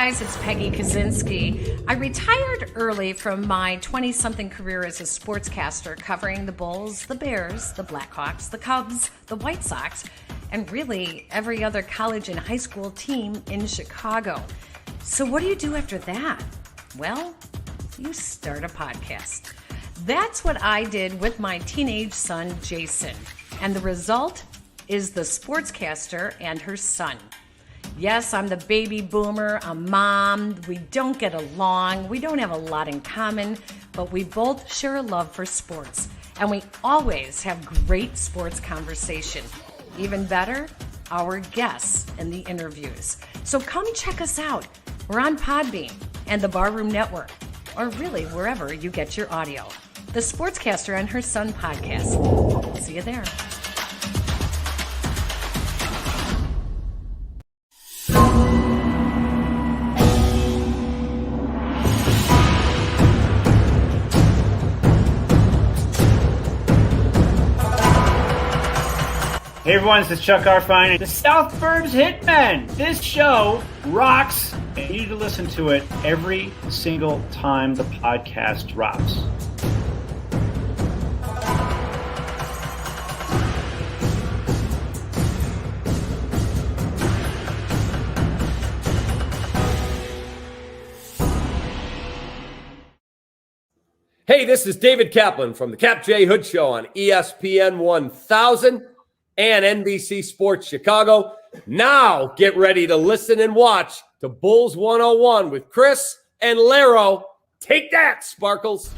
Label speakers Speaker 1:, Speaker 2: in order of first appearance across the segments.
Speaker 1: guys, it's Peggy Kaczynski. I retired early from my 20-something career as a sportscaster covering the Bulls, the Bears, the Blackhawks, the Cubs, the White Sox, and really every other college and high school team in Chicago. So what do you do after that? Well, you start a podcast. That's what I did with my teenage son, Jason. And the result is The Sportscaster and Her Son. Yes, I'm the baby boomer, a mom. We don't get along. We don't have a lot in common, but we both share a love for sports. And we always have great sports conversation. Even better, our guests in the interviews. So come check us out. We're on Podbean and the Barroom Network, or really wherever you get your audio. The Sportscaster and Her Son podcast. See you there.
Speaker 2: Hey everyone, this is Chuck Arfine, the Southburns Hitmen. This show rocks, and you need to listen to it every single time the podcast drops.
Speaker 3: Hey, this is David Kaplan from the Cap J Hood Show on ESPN 1000 and NBC Sports Chicago. Now get ready to listen and watch to Bulls 101 with Kris and Larro. Take that, Sparkles.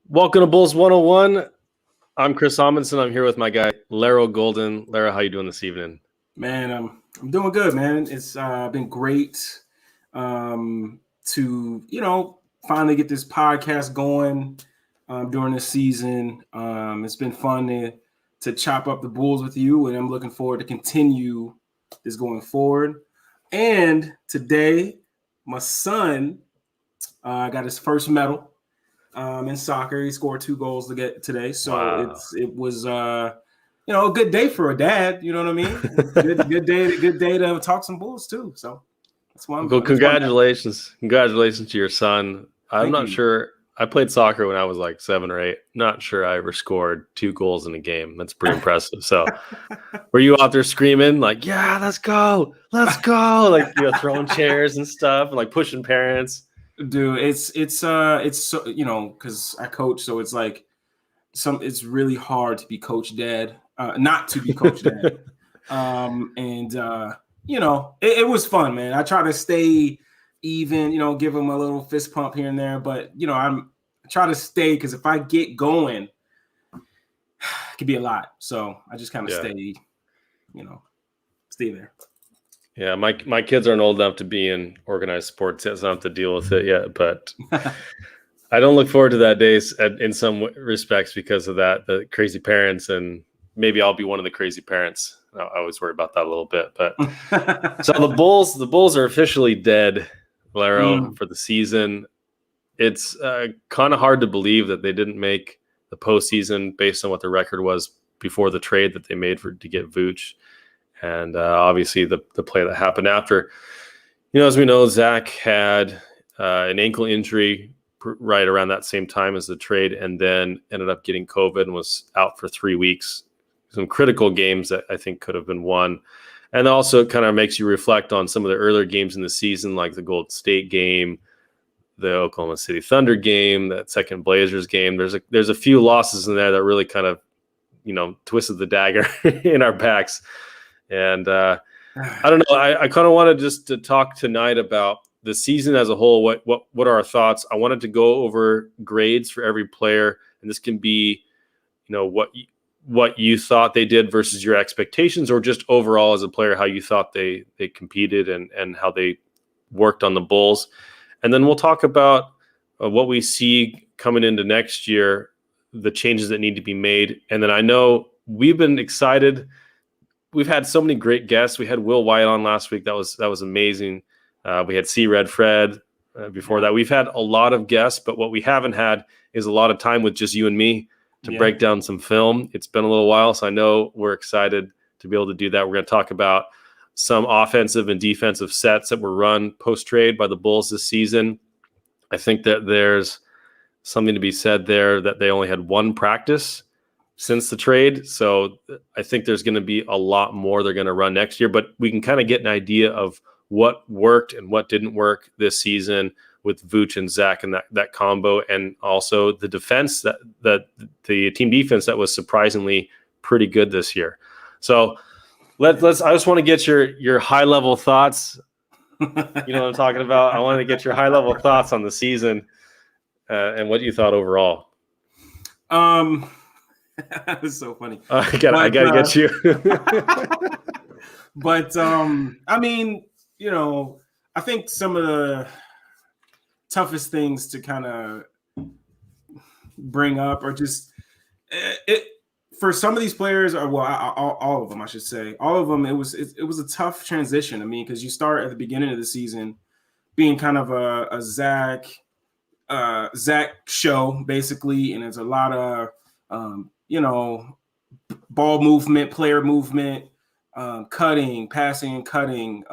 Speaker 3: Welcome to Bulls 101. I'm Chris Amundsen. I'm here with my guy, Larro Golden. Larro, how you doing this evening?
Speaker 4: Man, I'm doing good, man. It's been great to, finally get this podcast going during this season. It's been fun to chop up the Bulls with you, and I'm looking forward to continue this going forward. And today, my son got his first medal. In soccer, he scored 2 goals to get today, so wow. It was a good day for a dad. You know what I mean? good day to talk some Bulls too. So that's why I'm.
Speaker 3: Well, congratulations to your son. I'm not sure. I played soccer when I was like 7 or 8. Not sure I ever scored 2 goals in a game. That's pretty impressive. So, were you out there screaming like, "Yeah, let's go, like throwing chairs and stuff, and like pushing parents?
Speaker 4: Dude, it's so, because I coach, so it's like it's really hard to be coach dad, not to be coach dad. It was fun, man. I try to stay even, give him a little fist pump here and there, but I try to stay, because if I get going, it could be a lot. So I just kind of stay there.
Speaker 3: Yeah, my kids aren't old enough to be in organized sports yet, so I don't have to deal with it yet. But I don't look forward to that day in some respects because of that, the crazy parents, and maybe I'll be one of the crazy parents. I always worry about that a little bit. But so the Bulls are officially dead, Larro, for the season. It's kind of hard to believe that they didn't make the postseason based on what the record was before the trade that they made to get Vooch. And obviously the play that happened after, as we know, Zach had an ankle injury right around that same time as the trade, and then ended up getting COVID and was out for 3 weeks. Some critical games that I think could have been won. And also it kind of makes you reflect on some of the earlier games in the season, like the Golden State game, the Oklahoma City Thunder game, that second Blazers game. There's a few losses in there that really kind of, twisted the dagger in our backs. And I don't know. I kind of wanted just to talk tonight about the season as a whole. What are our thoughts? I wanted to go over grades for every player, and this can be, what you thought they did versus your expectations, or just overall as a player, how you thought they competed and how they worked on the Bulls. And then we'll talk about what we see coming into next year, the changes that need to be made. And then I know we've been excited. We've had so many great guests. We had Will White on last week. That was amazing. We had C. Red Fred before that. We've had a lot of guests, but what we haven't had is a lot of time with just you and me to break down some film. It's been a little while, so I know we're excited to be able to do that. We're going to talk about some offensive and defensive sets that were run post-trade by the Bulls this season. I think that there's something to be said there that they only had one practice since the trade. So I think there's going to be a lot more they're going to run next year, but we can kind of get an idea of what worked and what didn't work this season with Vooch and Zach and that combo, and also the defense that the team defense that was surprisingly pretty good this year. So I just want to get your high level thoughts. You know what I'm talking about? I want to get your high level thoughts on the season and what you thought overall.
Speaker 4: That's so funny.
Speaker 3: I gotta get you.
Speaker 4: But I mean, I think some of the toughest things to kind of bring up are just it for some of these players, or all of them, I should say, all of them. It was a tough transition. I mean, because you start at the beginning of the season being kind of a Zach show basically, and there's a lot of ball movement, player movement, cutting, passing, and cutting,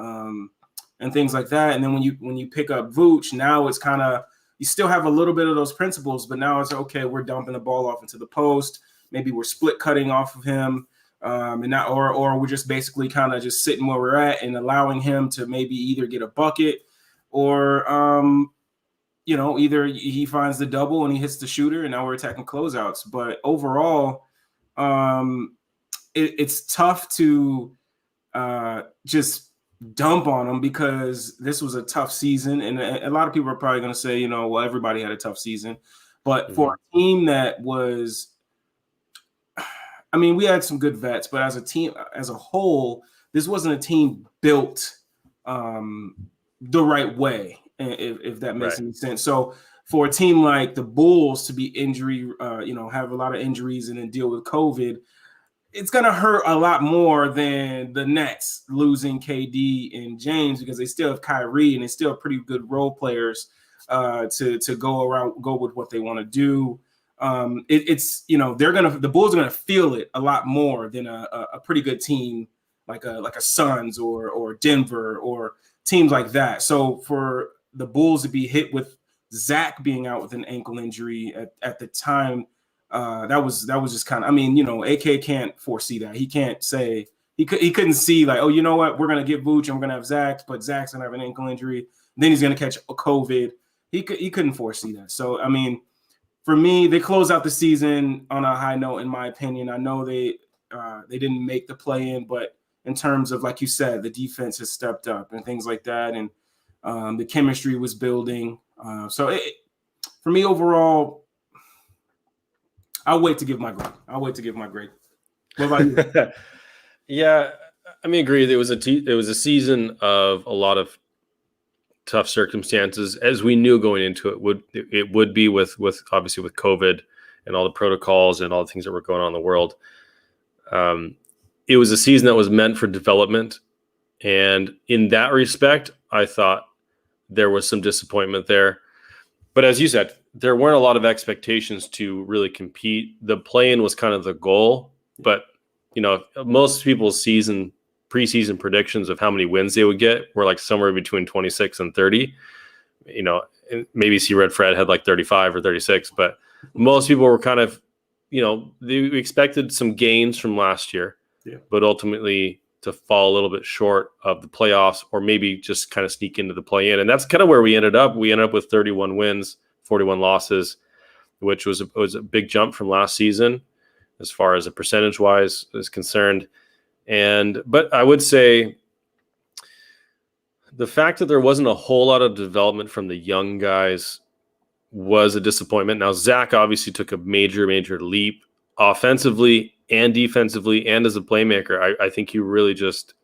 Speaker 4: and things like that. And then when you pick up Vooch, now it's kind of, you still have a little bit of those principles, but now it's okay. We're dumping the ball off into the post. Maybe we're split cutting off of him, and not, or we're just basically kind of just sitting where we're at and allowing him to maybe either get a bucket or either he finds the double and he hits the shooter, and now we're attacking closeouts. But overall, it's tough to just dump on him because this was a tough season, and a lot of people are probably going to say, well, everybody had a tough season, but for a team that was, I mean, we had some good vets, but as a team, as a whole, this wasn't a team built the right way, if that makes any sense. So for a team like the Bulls to be injury, have a lot of injuries and then deal with COVID, it's going to hurt a lot more than the Nets losing KD and James, because they still have Kyrie and they still have pretty good role players to go with what they want to do. The Bulls are going to feel it a lot more than a pretty good team like a Suns or Denver or teams like that. So for the Bulls to be hit with Zach being out with an ankle injury at the time, that was just kind of, I mean, AK can't foresee that. He can't say, he couldn't see like, oh, you know what, we're going to get Vooch and we're going to have Zach, but Zach's going to have an ankle injury. Then he's going to catch a COVID. He couldn't foresee that. So, I mean, for me, they closed out the season on a high note, in my opinion. I know they didn't make the play-in, but in terms of, like you said, the defense has stepped up and things like that, and the chemistry was building. For me, overall, I'll wait to give my grade. What about you?
Speaker 3: Yeah, I mean, agree. It was a season of a lot of tough circumstances, as we knew going into it would be with obviously with COVID and all the protocols and all the things that were going on in the world. It was a season that was meant for development, and in that respect, I thought there was some disappointment there. But as you said, there weren't a lot of expectations to really compete. The play-in was kind of the goal, but most people's preseason predictions of how many wins they would get were like somewhere between 26 and 30. Maybe C. Red Fred had like 35 or 36, but most people were kind of, they expected some gains from last year, but ultimately to fall a little bit short of the playoffs, or maybe just kind of sneak into the play-in. And that's kind of where we ended up. We ended up with 31 wins, 41 losses, which was a big jump from last season as far as a percentage-wise is concerned. But I would say the fact that there wasn't a whole lot of development from the young guys was a disappointment. Now, Zach obviously took a major, major leap offensively and defensively and as a playmaker. I think he really just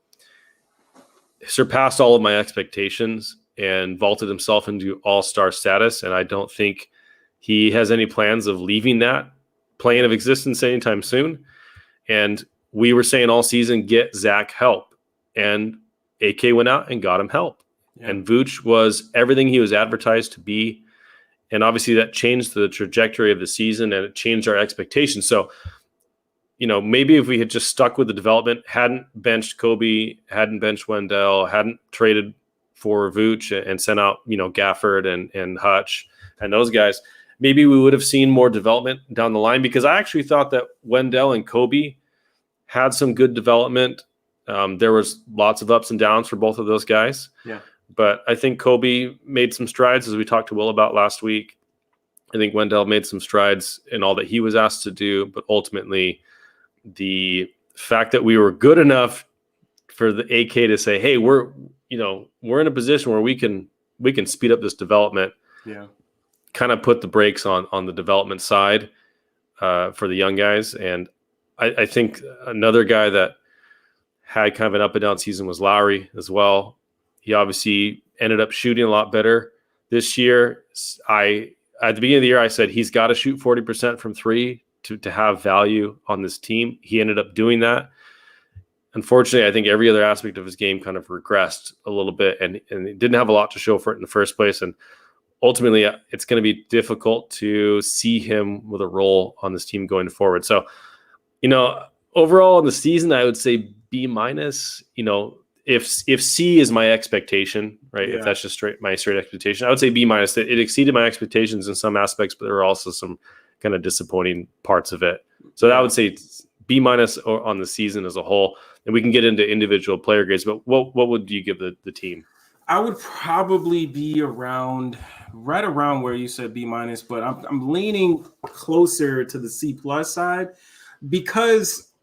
Speaker 3: surpassed all of my expectations. and vaulted himself into all-star status. And I don't think he has any plans of leaving that plane of existence anytime soon. And we were saying all season, get Zach help. And AK went out and got him help. Yeah. And Vooch was everything he was advertised to be. And obviously that changed the trajectory of the season and it changed our expectations. So, maybe if we had just stuck with the development, hadn't benched Kobe, hadn't benched Wendell, hadn't traded for Vooch and sent out, Gafford and Hutch and those guys, maybe we would have seen more development down the line, because I actually thought that Wendell and Kobe had some good development. There was lots of ups and downs for both of those guys.
Speaker 4: Yeah.
Speaker 3: But I think Kobe made some strides, as we talked to Will about last week. I think Wendell made some strides in all that he was asked to do, but ultimately the fact that we were good enough for the AK to say, hey, we're in a position where we can speed up this development.
Speaker 4: Yeah.
Speaker 3: Kind of put the brakes on the development side for the young guys. And I think another guy that had kind of an up and down season was Lowry as well. He obviously ended up shooting a lot better this year. At the beginning of the year, I said he's got to shoot 40% from three to have value on this team. He ended up doing that. Unfortunately, I think every other aspect of his game kind of regressed a little bit, and he didn't have a lot to show for it in the first place. And ultimately, it's going to be difficult to see him with a role on this team going forward. So, overall in the season, I would say B-. If C is my expectation, right? Yeah. If that's just my straight expectation, I would say B-. It exceeded my expectations in some aspects, but there were also some kind of disappointing parts of it. So I would say B- on the season as a whole. And we can get into individual player grades, but what would you give the team?
Speaker 4: I would probably be right around where you said B-, but I'm leaning closer to the C+ side, because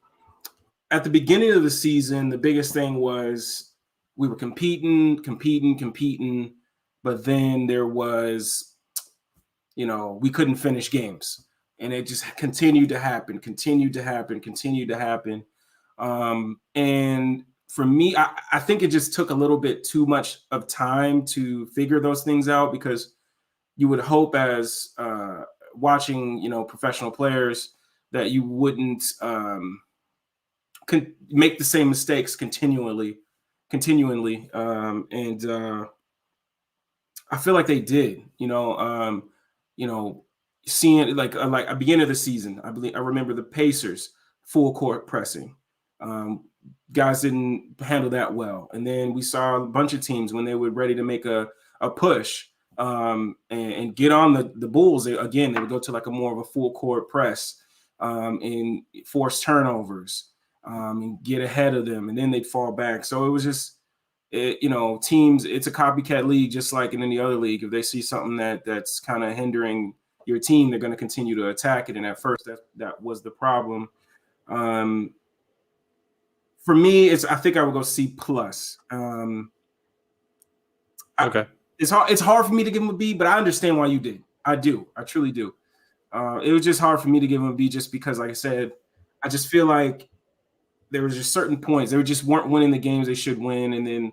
Speaker 4: at the beginning of the season, the biggest thing was we were competing, but then there was, we couldn't finish games, and it just continued to happen. And for me, I think it just took a little bit too much of time to figure those things out, because you would hope as watching, professional players that you wouldn't make the same mistakes continually. And I feel like they did, seeing it like a beginning of the season. I remember the Pacers full court pressing. Guys didn't handle that well. And then we saw a bunch of teams when they were ready to make a push and get on the Bulls. They would go to like a more of a full court press and force turnovers and get ahead of them. And then they'd fall back. So it was just, teams, it's a copycat league, just like in any other league. If they see something that's kind of hindering your team, they're going to continue to attack it. And at first that was the problem. For me, I think I would go C+.
Speaker 3: Okay.
Speaker 4: It's hard for me to give him a B, but I understand why you did. I do. I truly do. It was just hard for me to give him a B, just because, like I said, I just feel like there was just certain points. They just weren't winning the games they should win. And then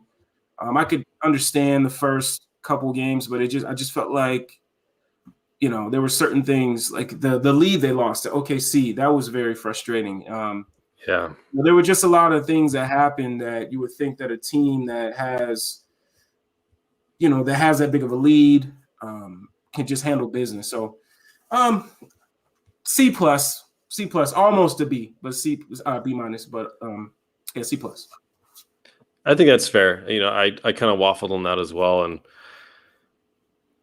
Speaker 4: I could understand the first couple games, but I just felt like, there were certain things like the lead they lost to OKC. That was very frustrating.
Speaker 3: Yeah.
Speaker 4: Well, there were just a lot of things that happened that you would think that a team that has, that big of a lead can just handle business. So C+, almost a B, but B-, but yeah, C+.
Speaker 3: I think that's fair. I kind of waffled on that as well. And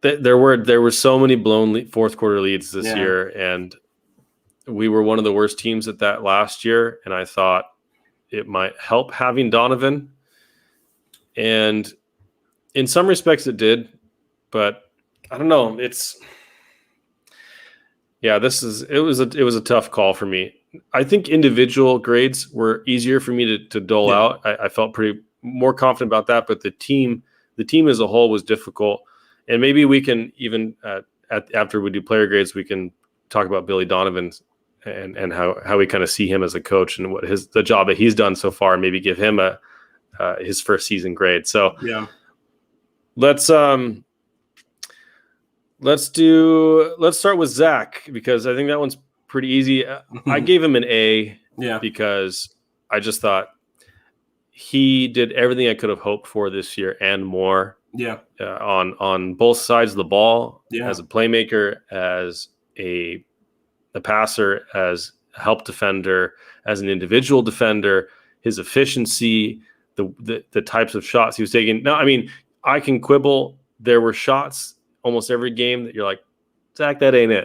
Speaker 3: there were so many blown fourth quarter leads this year, and we were one of the worst teams at that last year, and I thought it might help having Donovan. And in some respects it did, but I don't know. It was a tough call for me. I think individual grades were easier for me to dole out. I felt pretty more confident about that, but the team as a whole was difficult. And maybe we can even after we do player grades, we can talk about Billy Donovan and how we kind of see him as a coach and what the job that he's done so far, and maybe give him his first season grade. So let's start with Zach, because I think that one's pretty easy. I gave him an A because I just thought he did everything I could have hoped for this year and more.
Speaker 4: Yeah.
Speaker 3: On both sides of the ball,
Speaker 4: Yeah.
Speaker 3: as a playmaker, as a passer, as a help defender, as an individual defender, his efficiency, the types of shots he was taking. Now, I mean, I can quibble. There were shots almost every game that you're like, Zach, that ain't it.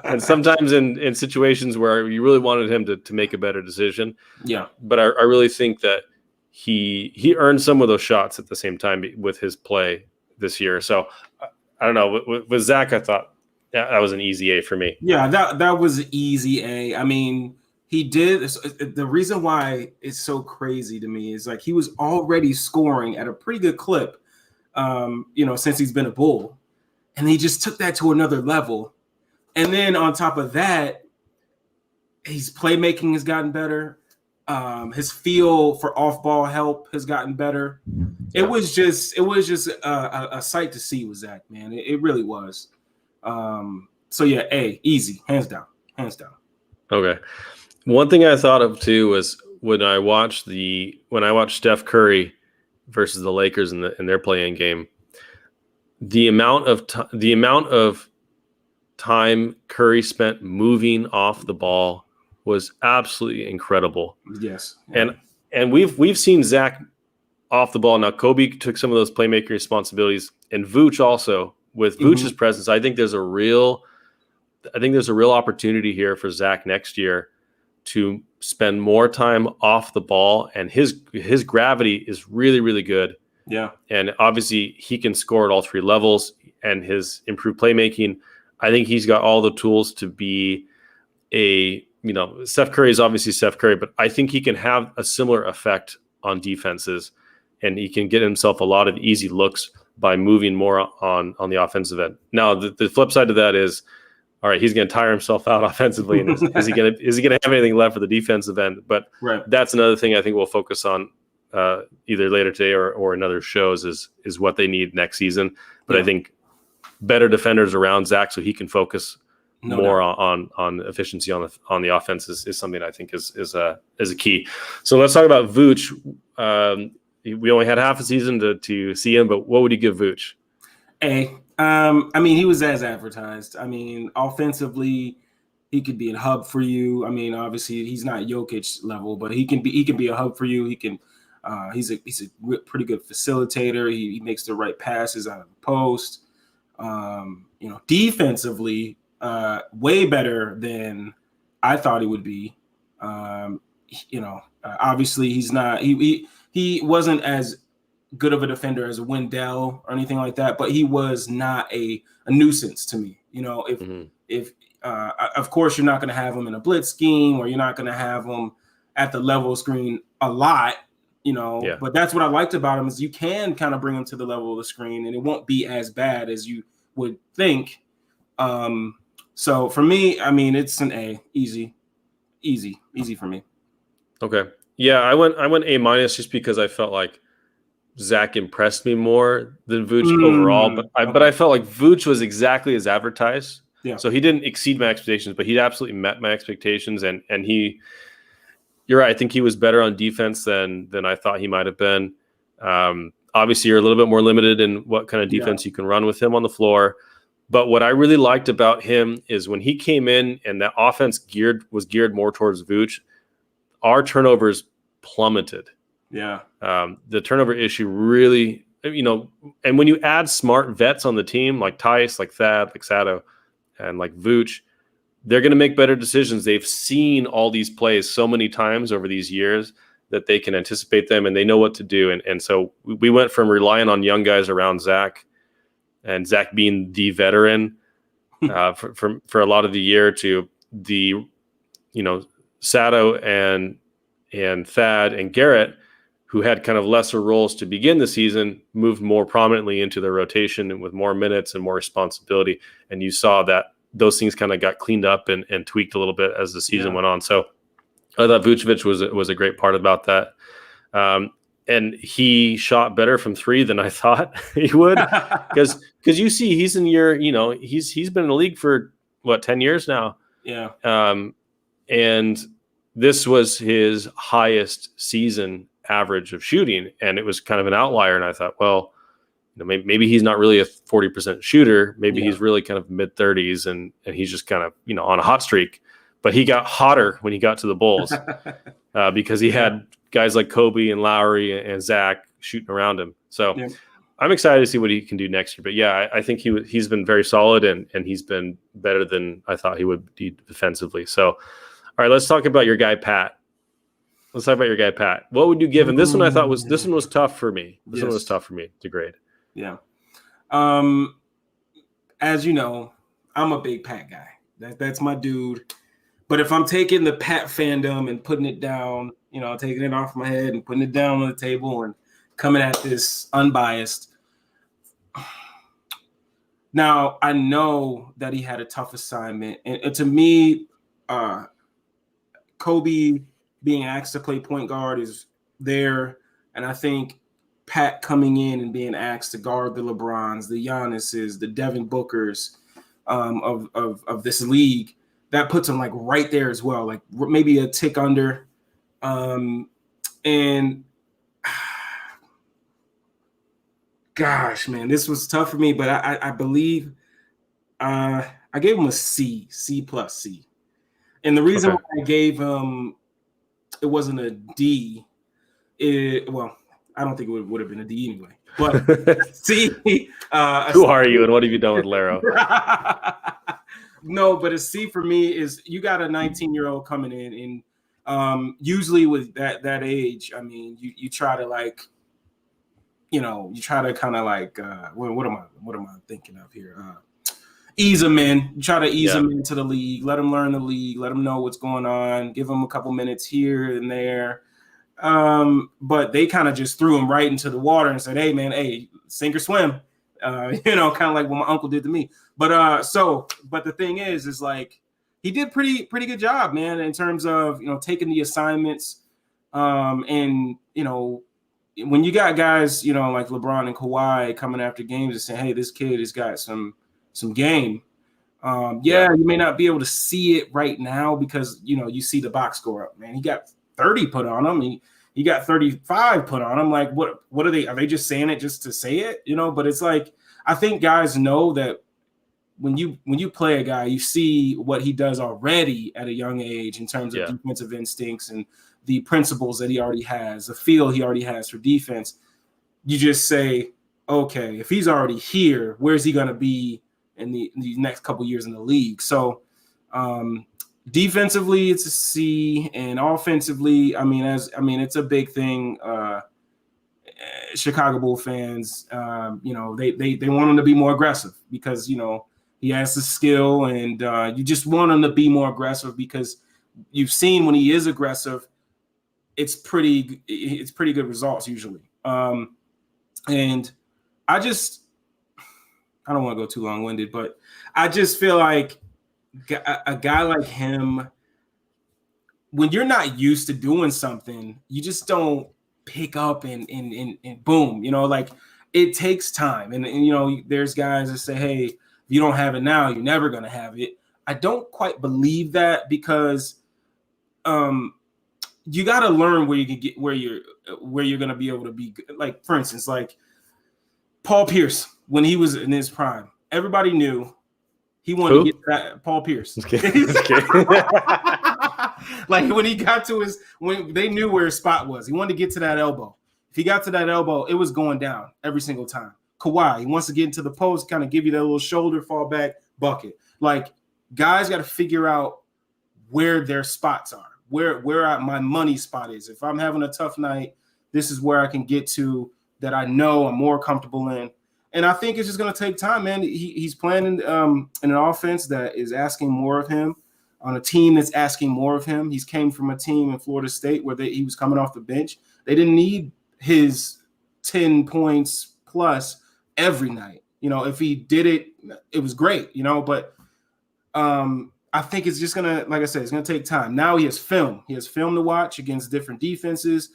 Speaker 3: And sometimes in situations where you really wanted him to make a better decision.
Speaker 4: Yeah.
Speaker 3: But I really think that he earned some of those shots at the same time with his play this year. So I don't know. With Zach, I thought that was an easy A for me.
Speaker 4: Yeah, that was an easy A. I mean, he did. The reason why it's so crazy to me is like he was already scoring at a pretty good clip, since he's been a Bull. And he just took that to another level. And then on top of that, his playmaking has gotten better. His feel for off-ball help has gotten better. It was just a sight to see with Zach, man. It really was. So yeah, A, easy, hands down.
Speaker 3: Okay. One thing I thought of too was when I watched Steph Curry versus the Lakers in their play-in game. The amount of time Curry spent moving off the ball was absolutely incredible.
Speaker 4: Yes.
Speaker 3: And we've seen Zach off the ball. Now Kobe took some of those playmaking responsibilities, and Vooch also. With Vooch's presence, I think there's a real opportunity here for Zach next year to spend more time off the ball, and his gravity is really, really good.
Speaker 4: Yeah. And
Speaker 3: obviously he can score at all three levels, and his improved playmaking, I think he's got all the tools to be Steph Curry is obviously Steph Curry, but I think he can have a similar effect on defenses, and he can get himself a lot of easy looks by moving more on the offensive end. Now, the flip side of that is, all right, he's going to tire himself out offensively, and is he going to have anything left for the defensive end? But That's another thing I think we'll focus on either later today or in other shows is what they need next season. But I think better defenders around Zach so he can focus more on efficiency on the offense is something I think is a key. So let's talk about Vooch. We only had half a season to see him, but what would you give Vooch?
Speaker 4: A. I mean, he was as advertised. I mean, offensively, he could be a hub for you. I mean, obviously, he's not Jokic level, but he can be a hub for you. He can. He's a pretty good facilitator. He makes the right passes out of the post. Defensively, way better than I thought he would be. Obviously, he's not. He wasn't as good of a defender as a Wendell or anything like that, but he was not a nuisance to me. If of course you're not going to have him in a blitz scheme, or you're not going to have him at the level screen a lot, but that's what I liked about him is you can kind of bring him to the level of the screen and it won't be as bad as you would think. So for me, I mean, it's an A, easy for me.
Speaker 3: Okay. Yeah, I went A- just because I felt like Zach impressed me more than Vooch overall, but I felt like Vooch was exactly as advertised.
Speaker 4: Yeah.
Speaker 3: So he didn't exceed my expectations, but he absolutely met my expectations, and you're right. I think he was better on defense than I thought he might have been. Obviously, you're a little bit more limited in what kind of defense you can run with him on the floor. But what I really liked about him is when he came in and that offense was geared more towards Vooch, our turnovers plummeted.
Speaker 4: Yeah.
Speaker 3: The turnover issue really, and when you add smart vets on the team like Tice, like Thad, like Sato, and like Vooch, they're going to make better decisions. They've seen all these plays so many times over these years that they can anticipate them and they know what to do. And so we went from relying on young guys around Zach, and Zach being the veteran for a lot of the year, to the, Sato and Thad and Garrett, who had kind of lesser roles to begin the season, moved more prominently into their rotation and with more minutes and more responsibility. And you saw that those things kind of got cleaned up and tweaked a little bit as the season went on. So I thought Vucevic was a great part about that. and he shot better from three than I thought he would, because you see he's in year, he's been in the league for 10 years now.
Speaker 4: Yeah.
Speaker 3: And this was his highest season average of shooting, and it was kind of an outlier. And I thought, well, maybe he's not really a 40% shooter. Maybe he's really kind of mid 30s, and he's just kind of on a hot streak. But he got hotter when he got to the Bulls because he had guys like Kobe and Lowry and Zach shooting around him. So I'm excited to see what he can do next year. But yeah, I think he's been very solid, and he's been better than I thought he would be defensively. So, all right, let's talk about your guy, Pat. What would you give him? This one was tough for me. This one was tough for me to grade.
Speaker 4: Yeah. As you know, I'm a big Pat guy. That's my dude. But if I'm taking the Pat fandom and putting it down, taking it off my head and putting it down on the table and coming at this unbiased. Now, I know that he had a tough assignment. And to me, Kobe being asked to play point guard is there. And I think Pat coming in and being asked to guard the LeBrons, the Giannis's, the Devin Bookers of this league, that puts him like right there as well, like maybe a tick under. And gosh, man, this was tough for me, but I believe I gave him a C+, C. And the reason why I gave him, it wasn't a D. I don't think it would have been a D anyway. But C.
Speaker 3: Who are you, and what have you done with Larro?
Speaker 4: No, but a C for me is you got a 19-year-old coming in, and usually with that age, I mean, you try to like, you try to kind of like, what am I thinking of here? Ease them in. You try to ease them into the league, let them learn the league, let them know what's going on, give them a couple minutes here and there. But they kind of just threw him right into the water and said, hey, man, sink or swim. Kind of like what my uncle did to me. But the thing is like he did pretty good job, man, in terms of taking the assignments. And when you got guys like LeBron and Kawhi coming after games and saying, hey, this kid has got some game. You may not be able to see it right now because you see the box score up, man. He got 30 put on him. He got 35 put on him. Like, what are they just saying it just to say it? But it's like, I think guys know that when you play a guy, you see what he does already at a young age in terms of defensive instincts and the principles that he already has, the feel he already has for defense. You just say, okay, if he's already here, where's he going to be in the next couple years in the league? So, defensively, it's a C, and offensively, it's a big thing. Chicago Bull fans, they want him to be more aggressive because he has the skill, and you just want him to be more aggressive because you've seen when he is aggressive, it's pretty good results usually. And I don't want to go too long-winded, but I just feel like a guy like him, when you're not used to doing something, you just don't pick up and boom, like it takes time. And there's guys that say, hey, if you don't have it now, you're never going to have it. I don't quite believe that because you got to learn where you can get where you're going to be able to be good. Like, for instance, like Paul Pierce, when he was in his prime, everybody knew he wanted to get that Paul Pierce. Like when he got to when they knew where his spot was, he wanted to get to that elbow. If he got to that elbow, it was going down every single time. Kawhi, he wants to get into the post, kind of give you that little shoulder fall back bucket. Like guys got to figure out where their spots are, where my money spot is. If I'm having a tough night, this is where I can get to that I know I'm more comfortable in. And I think it's just going to take time, man. He's playing in an offense that is asking more of him, on a team that's asking more of him. He's came from a team in Florida State where he was coming off the bench. They didn't need his 10 points plus every night. If he did it, it was great, but I think it's just going to, like I said, it's going to take time. Now he has film. He has film to watch against different defenses.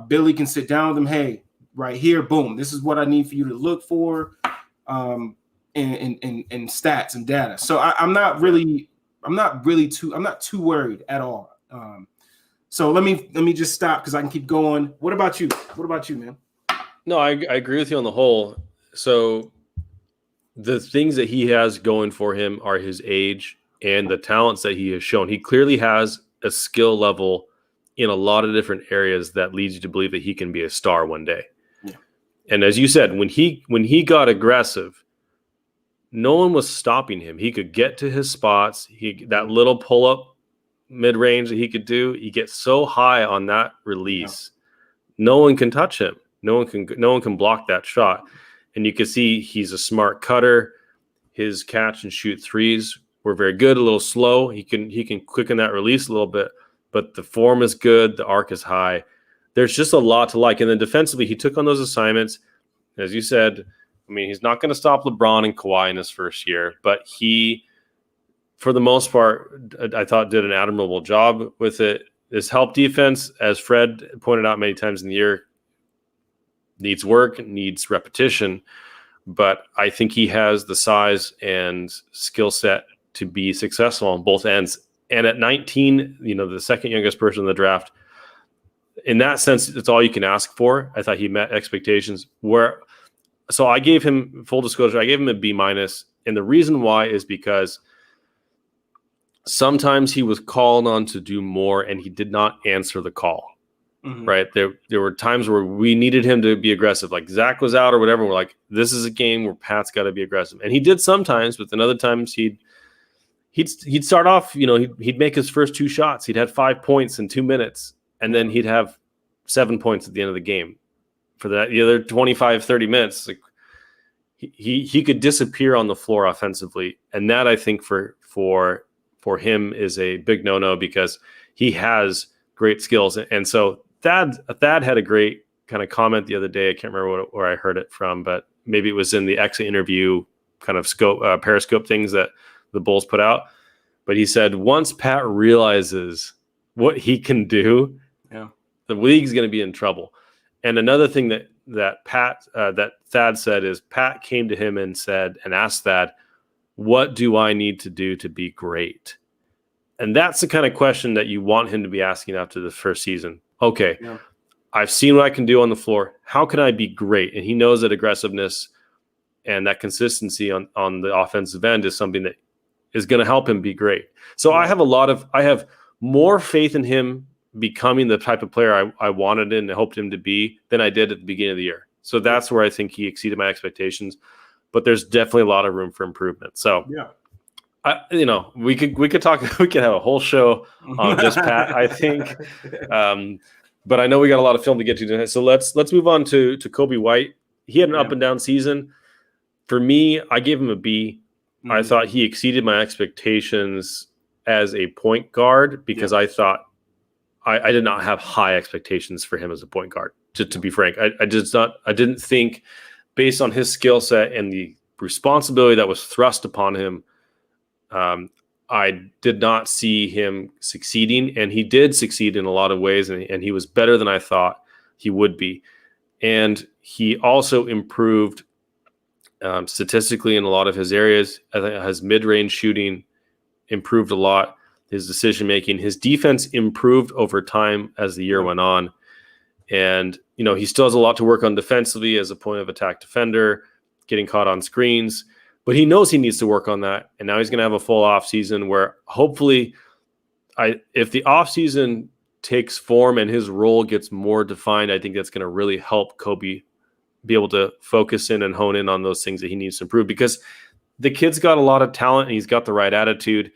Speaker 4: Billy can sit down with him. Hey, right here, boom. This is what I need for you to look for, in stats and data. So I'm not too worried at all. So let me just stop because I can keep going. What about you? What about you, man?
Speaker 3: No, I agree with you on the whole. So the things that he has going for him are his age and the talents that he has shown. He clearly has a skill level in a lot of different areas that leads you to believe that he can be a star one day.
Speaker 4: Yeah.
Speaker 3: And as you said, when he got aggressive, no one was stopping him. He could get to his spots. That little pull up mid range that he could do. He gets so high on that release, no one can touch him. No one can block that shot. And you can see he's a smart cutter. His catch and shoot threes were very good. A little slow. He can quicken that release a little bit, but the form is good. The arc is high. There's just a lot to like. And then defensively, he took on those assignments. As you said, I mean, he's not going to stop LeBron and Kawhi in his first year, but he, for the most part, I thought did an admirable job with it. His help defense, as Fred pointed out many times in the year, needs work, needs repetition, but I think he has the size and skill set to be successful on both ends. And at 19, the second youngest person in the draft, in that sense, it's all you can ask for. I thought he met expectations. So I gave him, full disclosure, I gave him a B-. And the reason why is because sometimes he was called on to do more and he did not answer the call. Mm-hmm. Right. There were times where we needed him to be aggressive, like Zach was out or whatever. We're like, this is a game where Pat's got to be aggressive. And he did sometimes, but then other times he'd start off, he'd make his first 2 shots. He'd had 5 points in 2 minutes, and then he'd have 7 points at the end of the game. For the other 25, 30 minutes, like he could disappear on the floor offensively. And that, I think, for him is a big no-no because he has great skills. And so Thad had a great kind of comment the other day. I can't remember where I heard it from, but maybe it was in the exit interview kind of Periscope things that the Bulls put out. But he said, once Pat realizes what he can do, the league's going to be in trouble. And another thing that Thad said is Pat came to him and asked Thad, what do I need to do to be great? And that's the kind of question that you want him to be asking after the first season. Okay, I've seen what I can do on the floor. How can I be great? And he knows that aggressiveness and that consistency on the offensive end is something that is going to help him be great. So I have more faith in him becoming the type of player I wanted and hoped him to be than I did at the beginning of the year. So that's where I think he exceeded my expectations, but there's definitely a lot of room for improvement. So we could talk. We could have a whole show on just Pat, I think. But I know we got a lot of film to get to tonight. So let's move on to Coby White. He had an up and down season. For me, I gave him a B. Mm-hmm. I thought he exceeded my expectations as a point guard because I thought I did not have high expectations for him as a point guard. To be frank, I didn't think, based on his skill set and the responsibility that was thrust upon him, I did not see him succeeding, and he did succeed in a lot of ways, and he was better than I thought he would be. And he also improved statistically in a lot of his areas. I think his mid-range shooting improved a lot, his decision-making. His defense improved over time as the year went on. And, he still has a lot to work on defensively as a point of attack defender, getting caught on screens. But he knows he needs to work on that. And now he's going to have a full offseason where hopefully if the offseason takes form and his role gets more defined, I think that's going to really help Coby be able to focus in and hone in on those things that he needs to improve, because the kid's got a lot of talent and he's got the right attitude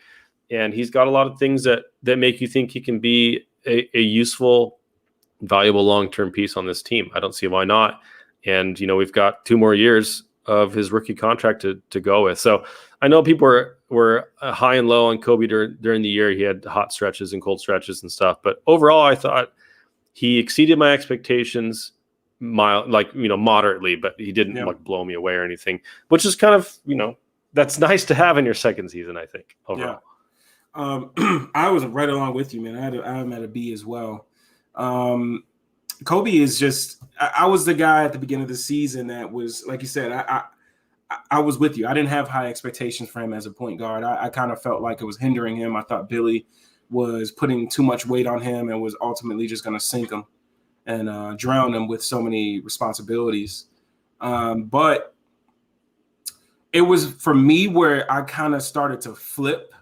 Speaker 3: and he's got a lot of things that make you think he can be a useful, valuable long-term piece on this team. I don't see why not. And, we've got 2 more years of his rookie contract to go with. So I know people were high and low on Coby during the year. He had hot stretches and cold stretches and stuff. But overall, I thought he exceeded my expectations moderately, but he didn't blow me away or anything, which is kind of, that's nice to have in your second season, I think, overall.
Speaker 4: Yeah. I was right along with you, man. I had him at a B as well. Kobe is just. I was the guy at the beginning of the season that was, like you said, I was with you. I didn't have high expectations for him as a point guard. I kind of felt like it was hindering him. I thought Billy was putting too much weight on him and was ultimately just going to sink him and drown him with so many responsibilities. But it was for me where I kind of started to flip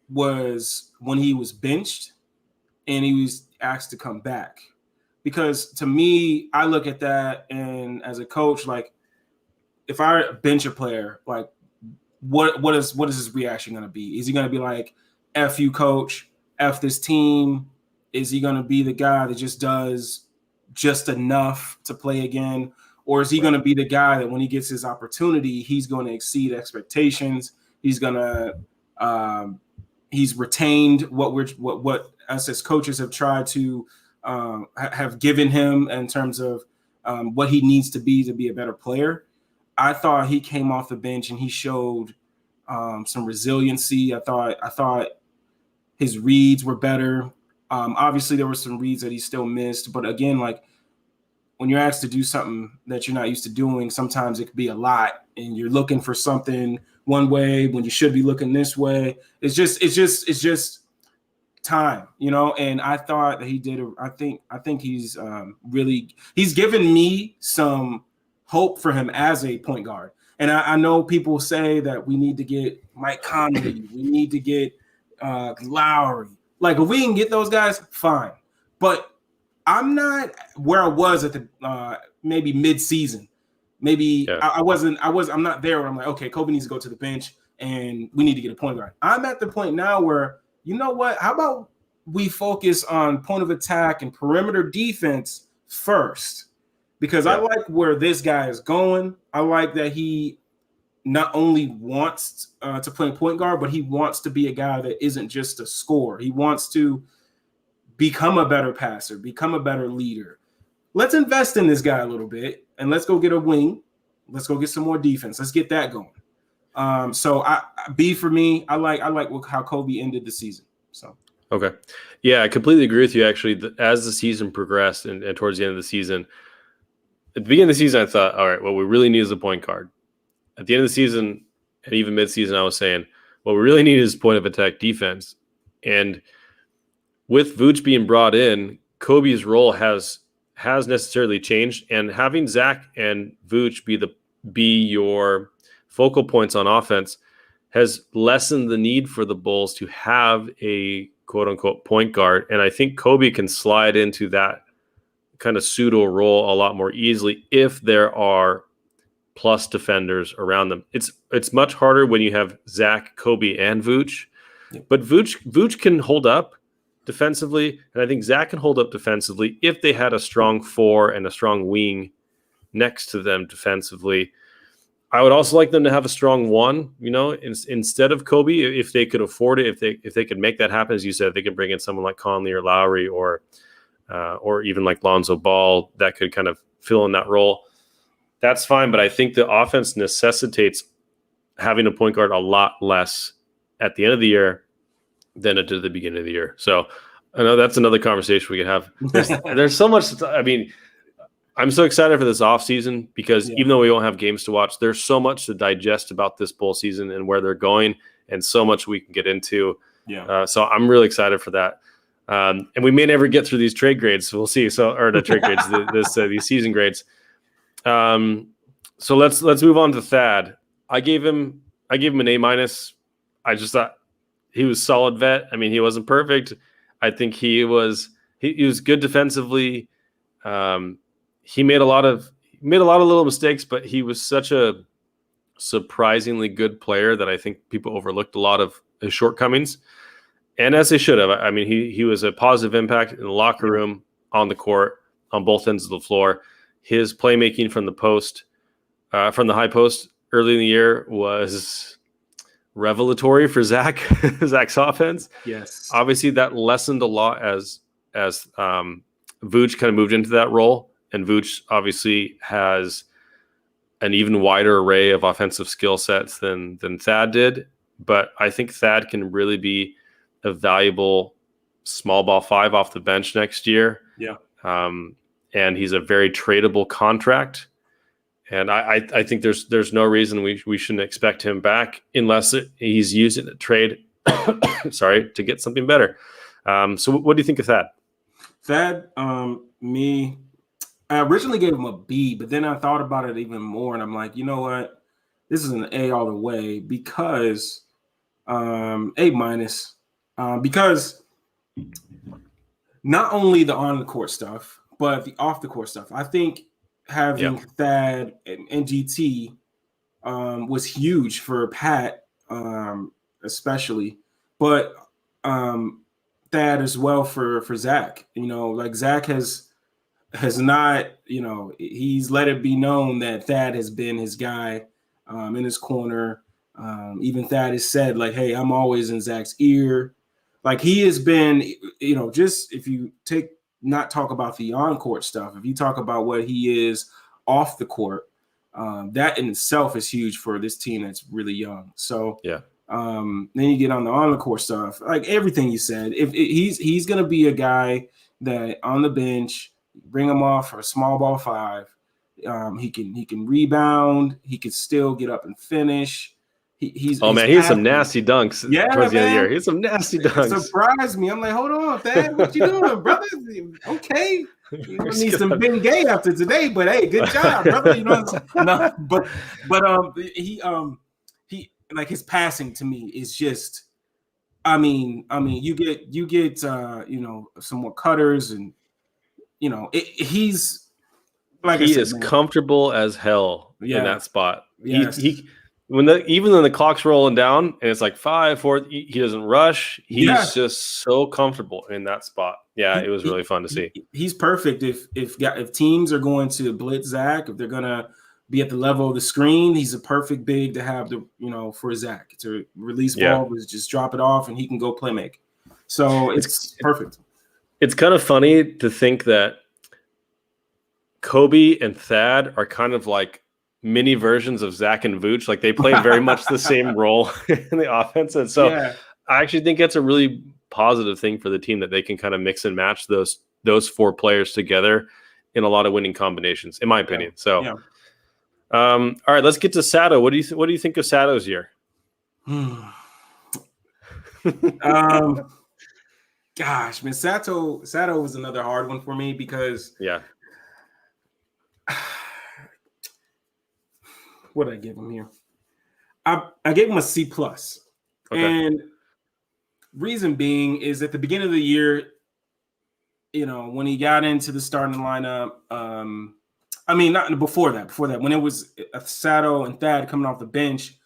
Speaker 4: was when he was benched and he was asked to come back. Because to me, I look at that and as a coach, like if I bench a player, like what is his reaction going to be? Is he going to be like, F you, coach, F this team? Is he going to be the guy that just does just enough to play again? Or is he going to be the guy that when he gets his opportunity, he's going to exceed expectations? He's going to he's retained what us as coaches have tried to have given him in terms of what he needs to be a better player. I thought he came off the bench and he showed some resiliency. I thought his reads were better. Obviously, there were some reads that he still missed. But again, like when you're asked to do something that you're not used to doing, sometimes it could be a lot, and you're looking for something one way when you should be looking this way. It's just time, you know. And I thought that he did. I think he's he's given me some hope for him as a point guard. And I know people say that we need to get Mike Conley, we need to get Lowry. Like if we can get those guys, fine. But I'm not where I was at the maybe mid-season. Maybe I'm not there where I'm like, okay, Kobe needs to go to the bench and we need to get a point guard. I'm at the point now where, you know what, how about we focus on point of attack and perimeter defense first? Because I like where this guy is going. I like that he not only wants to play point guard, but he wants to be a guy that isn't just a scorer. He wants to become a better passer, become a better leader. Let's invest in this guy a little bit, and let's go get a wing. Let's go get some more defense. Let's get that going. So B for me, I like how Kobe ended the season. So
Speaker 3: okay, yeah, I completely agree with you. Actually, as the season progressed and towards the end of the season. At the beginning of the season, I thought, all right, what we really need is a point guard. At the end of the season, and even mid-season, I was saying, what we really need is point of attack defense. And with Vooch being brought in, Kobe's role has necessarily changed. And having Zach and Vooch be your focal points on offense has lessened the need for the Bulls to have a quote-unquote point guard. And I think Kobe can slide into that kind of pseudo role a lot more easily if there are plus defenders around them. It's much harder when you have Zach, Kobe, and Vooch, but Vooch can hold up defensively, and I think Zach can hold up defensively if they had a strong four and a strong wing next to them defensively. I would also like them to have a strong one, you know, instead of Kobe, if they could afford it, if they could make that happen, as you said, they could bring in someone like Conley or Lowry or even like Lonzo Ball that could kind of fill in that role. That's fine, but I think the offense necessitates having a point guard a lot less at the end of the year than it did at the beginning of the year. So I know that's another conversation we could have. There's so much. I mean, I'm so excited for this offseason because even though we won't have games to watch, there's so much to digest about this bowl season and where they're going and so much we can get into. So I'm really excited for that. And we may never get through these trade grades. So we'll see. Or the trade grades, these season grades. So let's move on to Thad. I gave him an A-. I just thought he was solid vet. I mean, he wasn't perfect. I think he was good defensively. He made a lot of little mistakes, but he was such a surprisingly good player that I think people overlooked a lot of his shortcomings. And as they should have. I mean, he was a positive impact in the locker room, on the court, on both ends of the floor. His playmaking from the post, from the high post early in the year was revelatory for Zach's offense.
Speaker 4: Yes.
Speaker 3: Obviously, that lessened a lot as Vooch kind of moved into that role. And Vooch obviously has an even wider array of offensive skill sets than Thad did. But I think Thad can really be a valuable small ball five off the bench next year.
Speaker 4: Yeah.
Speaker 3: and he's a very tradable contract. And I think there's no reason we shouldn't expect him back unless he's using a trade, sorry, to get something better. So what do you think of that?
Speaker 4: Thad, I originally gave him a B, but then I thought about it even more, and I'm like, you know what? This is an A all the way because A minus, because not only the on the court stuff, but the off the court stuff. I think having Thad and GT was huge for Pat, especially, but Thad as well for Zach. Like Zach has not, he's let it be known that Thad has been his guy in his corner. Even Thad has said, like, hey, I'm always in Zach's ear. Like he has been, just if you not talk about the on-court stuff, if you talk about what he is off the court, that in itself is huge for this team that's really young. So then you get on the court stuff, like everything you said. If he's going to be a guy that on the bench, bring him off for a small ball five, he can rebound, he can still get up and finish. He's
Speaker 3: some nasty dunks towards the end of the year. He's some nasty dunks.
Speaker 4: It surprised me. I'm like, hold on, Thad, what you doing, brother? Okay, you need some Ben Gay after today, but hey, good job, brother. He like his passing to me is just, you get some more cutters, and he's like
Speaker 3: he is comfortable as hell in that spot.
Speaker 4: Yes.
Speaker 3: Even when the clock's rolling down and it's like 5, 4, he doesn't rush. He's just so comfortable in that spot. Yeah, it was really fun to see.
Speaker 4: He's perfect if teams are going to blitz Zach, if they're gonna be at the level of the screen, he's a perfect big to have for Zach to release ball, just drop it off, and he can go play make. So it's perfect.
Speaker 3: It's kind of funny to think that Kobe and Thad are kind of like mini versions of Zach and Vooch. Like they play very much the same role in the offense. And so I actually think that's a really positive thing for the team, that they can kind of mix and match those 4 players together in a lot of winning combinations, in my opinion. So, all right, let's get to Sato. What do you think of Sato's year?
Speaker 4: Gosh, man, Sato was another hard one for me because what did I give him here? I gave him a C+. And reason being is at the beginning of the year, when he got into the starting lineup, not before that, when it was Sato and Thad coming off the bench,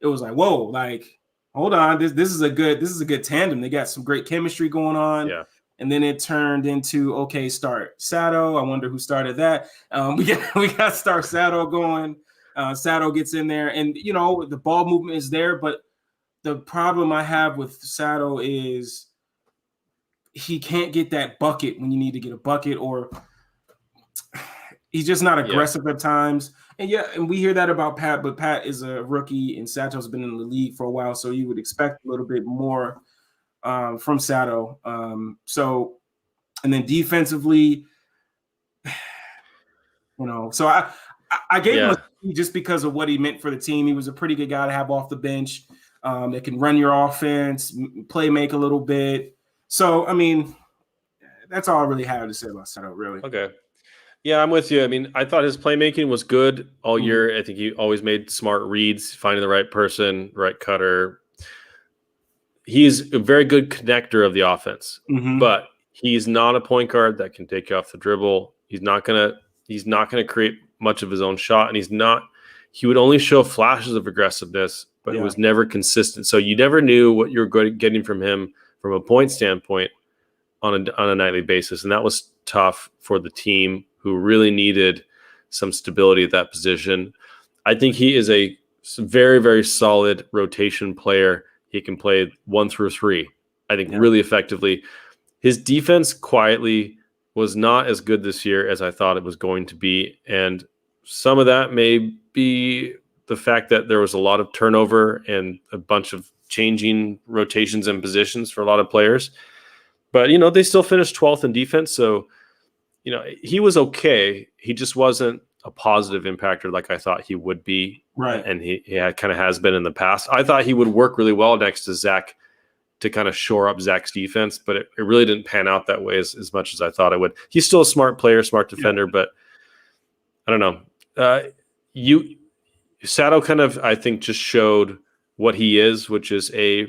Speaker 4: it was like, whoa, like, hold on, this is a good tandem. They got some great chemistry going on. Yeah. And then it turned into, okay, start Sato. I wonder who started that. We got start Sato going. Sato gets in there, and the ball movement is there, but the problem I have with Sato is he can't get that bucket when you need to get a bucket, or he's just not aggressive at times. And we hear that about Pat, but Pat is a rookie and Sato's been in the league for a while, so you would expect a little bit more from Sato. And then defensively, so I gave him a C just because of what he meant for the team. He was a pretty good guy to have off the bench that can run your offense, play make a little bit. So, that's all I really have to say about Sato, really.
Speaker 3: Okay. Yeah, I'm with you. I thought his playmaking was good all year. I think he always made smart reads, finding the right person, right cutter. He's a very good connector of the offense, but he's not a point guard that can take you off the dribble. He's not gonna create much of his own shot, and he would only show flashes of aggressiveness, but it was never consistent. So you never knew what you were getting from him from a point standpoint on a nightly basis, and that was tough for the team, who really needed some stability at that position. I think he is a very, very solid rotation player. He can play 1 through 3, I think, really effectively. His defense quietly was not as good this year as I thought it was going to be. And some of that may be the fact that there was a lot of turnover and a bunch of changing rotations and positions for a lot of players. But, they still finished 12th in defense. So he was okay. He just wasn't a positive impactor like I thought he would be.
Speaker 4: Right.
Speaker 3: And he kind of has been in the past. I thought he would work really well next to Zach to kind of shore up Zach's defense, but it really didn't pan out that way as much as I thought it would. He's still a smart player, smart defender, but I don't know. Sato kind of, I think, just showed what he is, which is a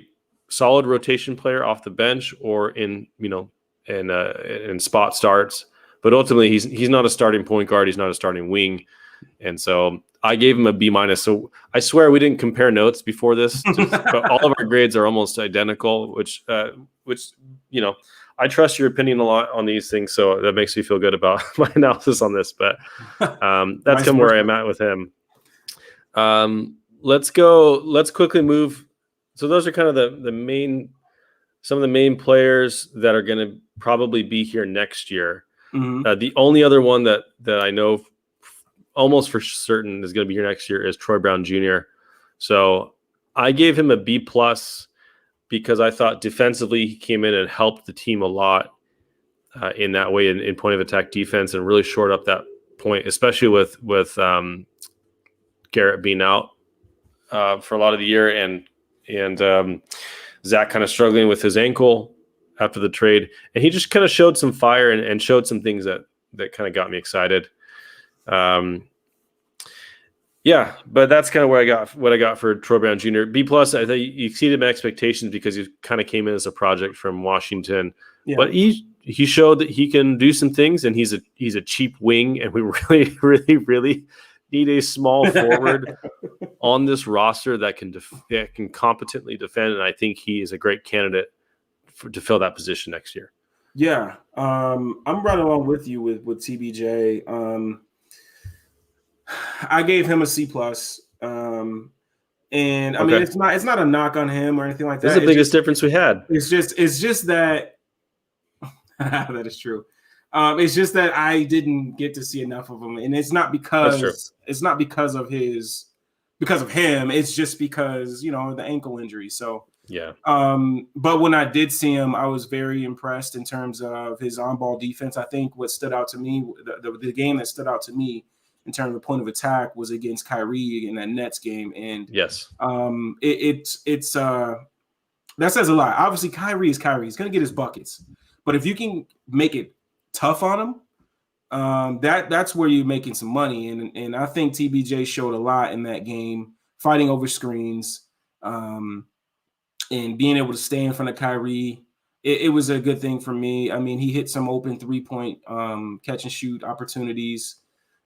Speaker 3: solid rotation player off the bench or in spot starts. But ultimately, he's not a starting point guard. He's not a starting wing. And so I gave him a B-. So I swear we didn't compare notes before this, but all of our grades are almost identical, which I trust your opinion a lot on these things. So that makes me feel good about my analysis on this. But that's kind of where I'm at with him. Let's quickly move. So those are kind of some of the main players that are going to probably be here next year.
Speaker 4: Mm-hmm.
Speaker 3: The only other one that I know almost for certain is going to be here next year is Troy Brown Jr. So I gave him a B+ because I thought defensively he came in and helped the team a lot in that way in point of attack defense and really shored up that point, especially with Garrett being out for a lot of the year and Zach kind of struggling with his ankle after the trade. And he just kind of showed some fire and showed some things that kind of got me excited. But that's kind of what I got for Troy Brown Jr. B+, I thought he exceeded my expectations because he kind of came in as a project from Washington. Yeah. But he showed that he can do some things, and he's a cheap wing, and we really, really, really need a small forward on this roster that can competently defend, and I think he is a great candidate to fill that position next year.
Speaker 4: Yeah, I'm right along with you with TBJ. I gave him a C+. And I mean, it's not a knock on him or anything like that.
Speaker 3: This is the biggest difference we had.
Speaker 4: It's just that that is true. It's just that I didn't get to see enough of him, and it's not because of him. It's just because the ankle injury. So
Speaker 3: yeah.
Speaker 4: But when I did see him, I was very impressed in terms of his on-ball defense. I think what stood out to me, the game that stood out to me in terms of point of attack was against Kyrie in that Nets game. And
Speaker 3: yes,
Speaker 4: it's that says a lot. Obviously, Kyrie is Kyrie. He's going to get his buckets. But if you can make it tough on him, that's where you're making some money. And I think TBJ showed a lot in that game, fighting over screens, and being able to stay in front of Kyrie. It was a good thing for me. I mean, he hit some open 3-point catch and shoot opportunities.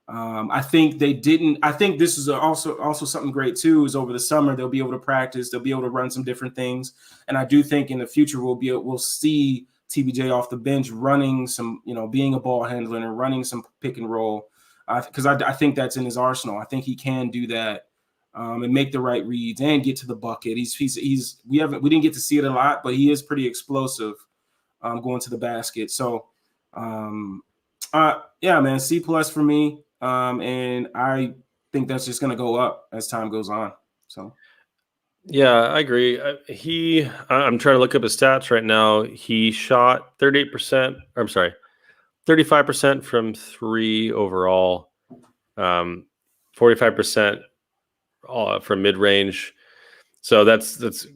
Speaker 4: I think this is also something great too, is over the summer they'll be able to practice, they'll be able to run some different things. And I do think in the future we'll see TBJ off the bench running some, being a ball handler and running some pick and roll. Because I think that's in his arsenal. I think he can do that and make the right reads and get to the bucket. We didn't get to see it a lot, but he is pretty explosive going to the basket. So yeah, man, C+ for me. And I think that's just going to go up as time goes on. So,
Speaker 3: yeah, I agree. I'm trying to look up his stats right now. He shot 35% from three overall, 45% from mid range. So that's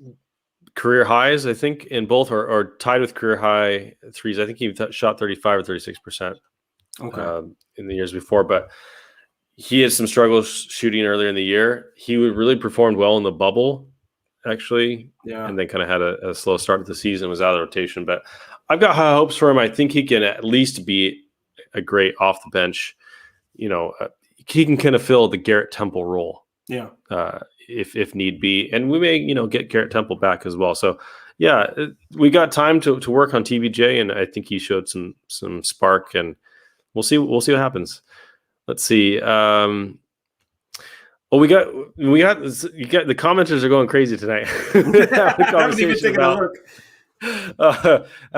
Speaker 3: career highs, I think, in both, or tied with career high threes. I think he shot 35 or 36%.
Speaker 4: Okay.
Speaker 3: In the years before, but he had some struggles shooting earlier in the year. He really performed well in the bubble, actually, and then kind of had a slow start to the season, was out of the rotation. But I've got high hopes for him. I think he can at least be a great off the bench. He can kind of fill the Garrett Temple role, if need be, and we may get Garrett Temple back as well. So yeah, we got time to work on TBJ, and I think he showed some spark, and we'll see what happens. Let's see. Well, you got the commenters are going crazy tonight. Have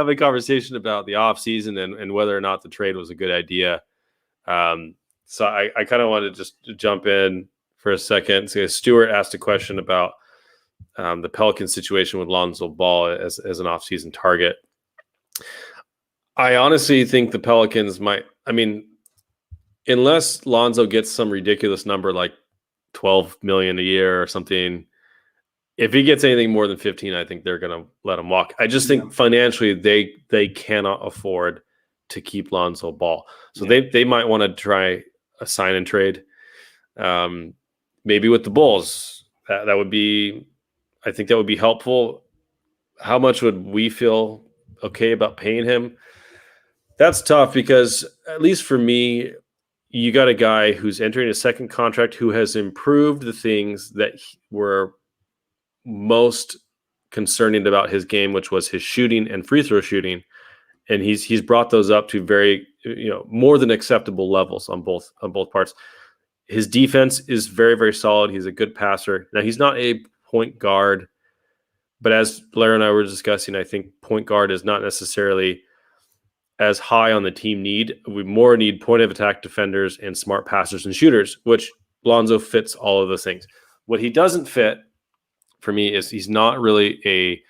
Speaker 3: a conversation about the off season and whether or not the trade was a good idea. So I kind of wanted to just jump in for a second. So Stuart asked a question about the Pelican situation with Lonzo Ball as an off season target. I honestly think the Pelicans might. I mean, unless Lonzo gets some ridiculous number like 12 million a year or something, if he gets anything more than 15, I think they're going to let him walk. I just think financially they cannot afford to keep Lonzo Ball. So they might want to try a sign and trade. Maybe with the Bulls. That would be, I think that would be helpful. How much would we feel okay about paying him? That's tough because, at least for me, you got a guy who's entering a second contract who has improved the things that were most concerning about his game, which was his shooting and free throw shooting. And he's brought those up to very, more than acceptable levels on both parts. His defense is very, very solid. He's a good passer. Now, he's not a point guard, but as Larry and I were discussing, I think point guard is not necessarily as high on the team need. We more need point of attack defenders and smart passers and shooters, which Lonzo fits all of those things. What he doesn't fit for me is he's not really a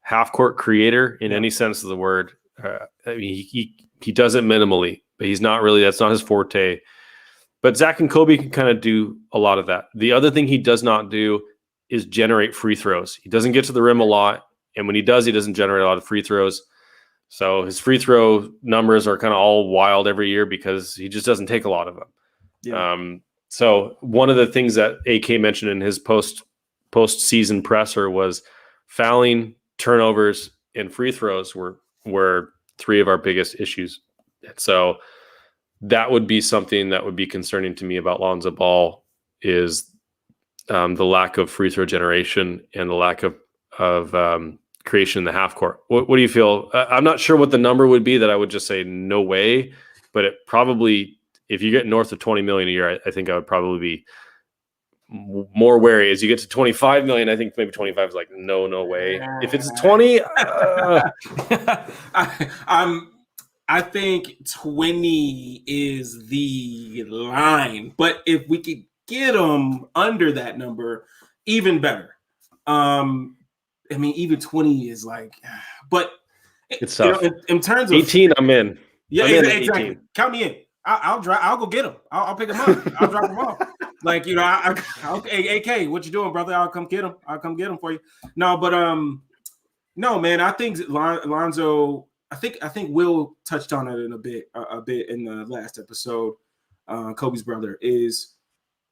Speaker 3: half court creator in any sense of the word. I mean, he does it minimally, but he's not really, that's not his forte. But Zach and Kobe can kind of do a lot of that. The other thing he does not do is generate free throws. He doesn't get to the rim a lot. And when he does, he doesn't generate a lot of free throws. So his free throw numbers are kind of all wild every year because he just doesn't take a lot of them. Yeah. So one of the things that AK mentioned in his post-season presser was fouling, turnovers, and free throws were three of our biggest issues. So that would be something that would be concerning to me about Lonzo Ball is the lack of free throw generation and the lack of creation in the half court. What do you feel? I'm not sure what the number would be that I would just say no way, but it probably, if you get north of 20 million a year, I think I would probably be more wary. As you get to 25 million, I think maybe 25 is like no way. If it's 20,
Speaker 4: I think 20 is the line, but if we could get them under that number, even better. I mean, even 20 is like, but
Speaker 3: it's tough.
Speaker 4: In terms of
Speaker 3: 18, I'm in.
Speaker 4: Yeah,
Speaker 3: I'm
Speaker 4: exactly.
Speaker 3: 18.
Speaker 4: Count me in. I'll drive. I'll go get them. I'll pick them up. I'll drop them off. Like, hey, AK, what you doing, brother? I'll come get them. I'll come get them for you. No, but no, man. I think Lonzo. I think Will touched on it in a bit in the last episode. Kobe's brother is,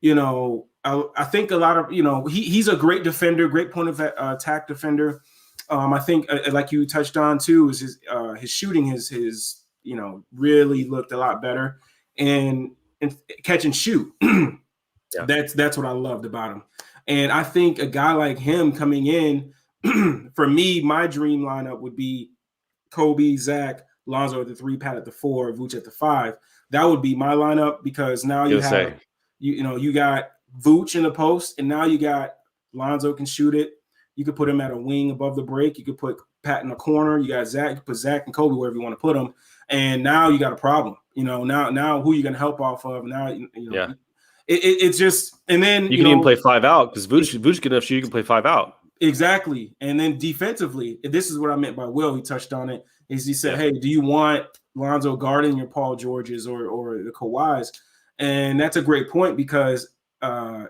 Speaker 4: I think a lot of, he's a great defender, great point of attack defender. I think like you touched on too, is his shooting his really looked a lot better and catch and shoot. Yeah. That's what I loved about him. And I think a guy like him coming in, for me, my dream lineup would be Kobe, Zach, Lonzo at the 3, Pat at the 4, Vooch at the 5. That would be my lineup because now you have you got Vooch in the post, and now you got Lonzo can shoot it. You could put him at a wing above the break. You could put Pat in the corner. You got Zach. You could put Zach and Kobe wherever you want to put them. And now you got a problem. Now who you going to help off of? Now it's just, and then
Speaker 3: you can even play 5 out because Vooch good enough so you can play 5 out.
Speaker 4: Exactly. And then defensively, this is what I meant by Will. He touched on it. Is he said, hey, do you want Lonzo guarding your Paul Georges or the Kawhis? And that's a great point because, I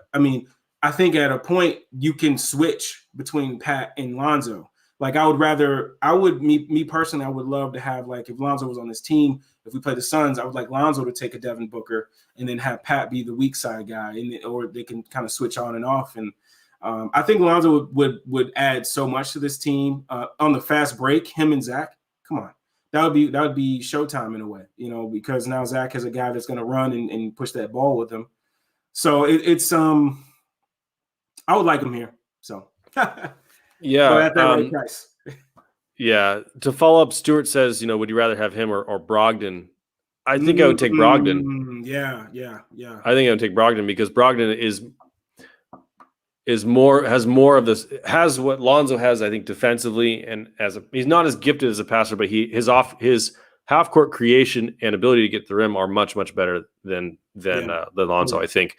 Speaker 4: think at a point you can switch between Pat and Lonzo. Like me personally, I would love to have, like, if Lonzo was on this team, if we play the Suns, I would like Lonzo to take a Devin Booker and then have Pat be the weak side guy, or they can kind of switch on and off. And I think Lonzo would add so much to this team on the fast break. Him and Zach, come on, that would be showtime in a way, because now Zach has a guy that's going to run and push that ball with him. So it's I would like him here. So
Speaker 3: yeah,
Speaker 4: but at that right price.
Speaker 3: Yeah. To follow up, Stuart says, would you rather have him or Brogdon? I think I would take Brogdon.
Speaker 4: Yeah.
Speaker 3: I think I would take Brogdon because Brogdon has more of this, has what Lonzo has, I think, defensively, and he's not as gifted as a passer, but his half court creation and ability to get the rim are much, much better than Lonzo, I think.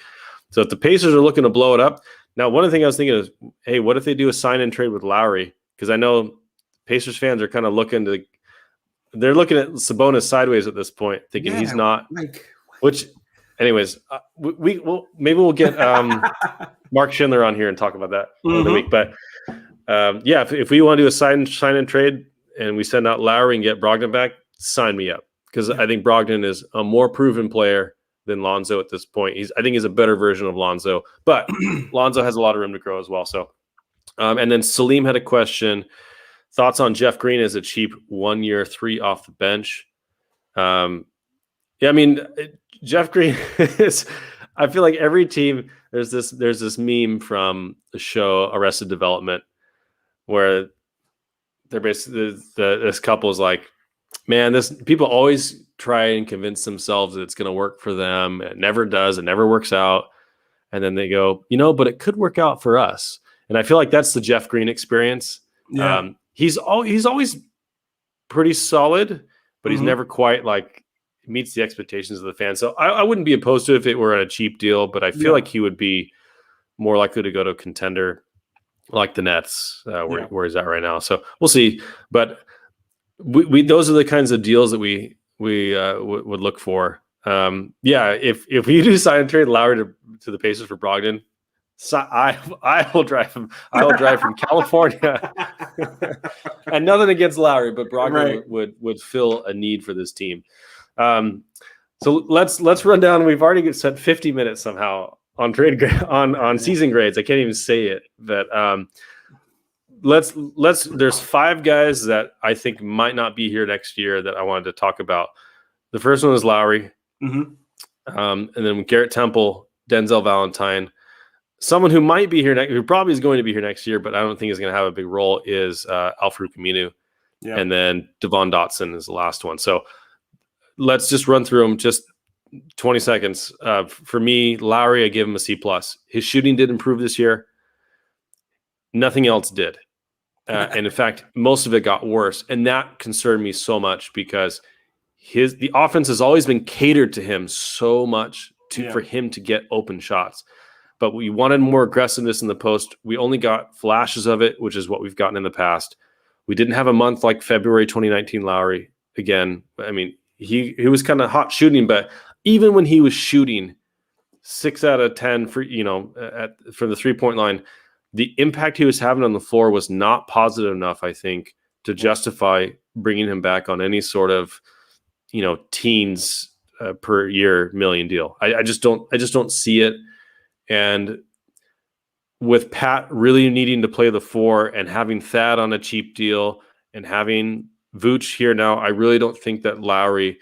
Speaker 3: So if the Pacers are looking to blow it up, now one of the things I was thinking is, hey, what if they do a sign and trade with Lowry? Because I know Pacers fans are kind of looking to they're looking at Sabonis sideways at this point, thinking he's not. Which, anyways, maybe we'll get Mark Schindler on here and talk about that another week. But if we want to do a sign and trade and we send out Lowry and get Brogdon back, sign me up, because I think Brogdon is a more proven player than Lonzo at this point. I think he's a better version of Lonzo, but Lonzo has a lot of room to grow as well. So, and then Salim had a question. Thoughts on Jeff Green as a cheap 1 year 3 off the bench? Jeff Green is. I feel like every team there's this meme from the show Arrested Development where they're basically this couple is like, man, people always try and convince themselves that it's going to work for them. It never does. It never works out. And then they go, but it could work out for us. And I feel like that's the Jeff Green experience. Yeah. He's always pretty solid, but he's never quite like meets the expectations of the fans. So I wouldn't be opposed to it if it were a cheap deal, but I feel like he would be more likely to go to a contender like the Nets, where he's at right now. So we'll see. But we those are the kinds of deals that we would look for. If we do sign and trade Lowry to the Pacers for Brogdon, so I will drive him. I will drive from California. And nothing against Lowry, but Brogdon would fill a need for this team. So let's run down. We've already set 50 minutes somehow on on season grades. I can't even say it, but let's there's 5 guys that I think might not be here next year that I wanted to talk about. The first one is Lowry, and then Garrett Temple, Denzel Valentine. Someone who might be here who probably is going to be here next year, but I don't think is going to have a big role is Al-Farouq Aminu, and then Devon Dotson is the last one. So let's just run through them, just 20 seconds. For me, Lowry, I give him a C+. His shooting did improve this year. Nothing else did. And in fact, most of it got worse. And that concerned me so much because the offense has always been catered to him so much for him to get open shots. But we wanted more aggressiveness in the post. We only got flashes of it, which is what we've gotten in the past. We didn't have a month like February 2019 Lowry again. I mean, he was kind of hot shooting, but even when he was shooting 6 out of 10 for from the 3-point line, the impact he was having on the floor was not positive enough, I think, to justify bringing him back on any sort of teens per year million deal. I just don't see it. And with Pat really needing to play the 4 and having Thad on a cheap deal and having Vooch here now, I really don't think that Lowry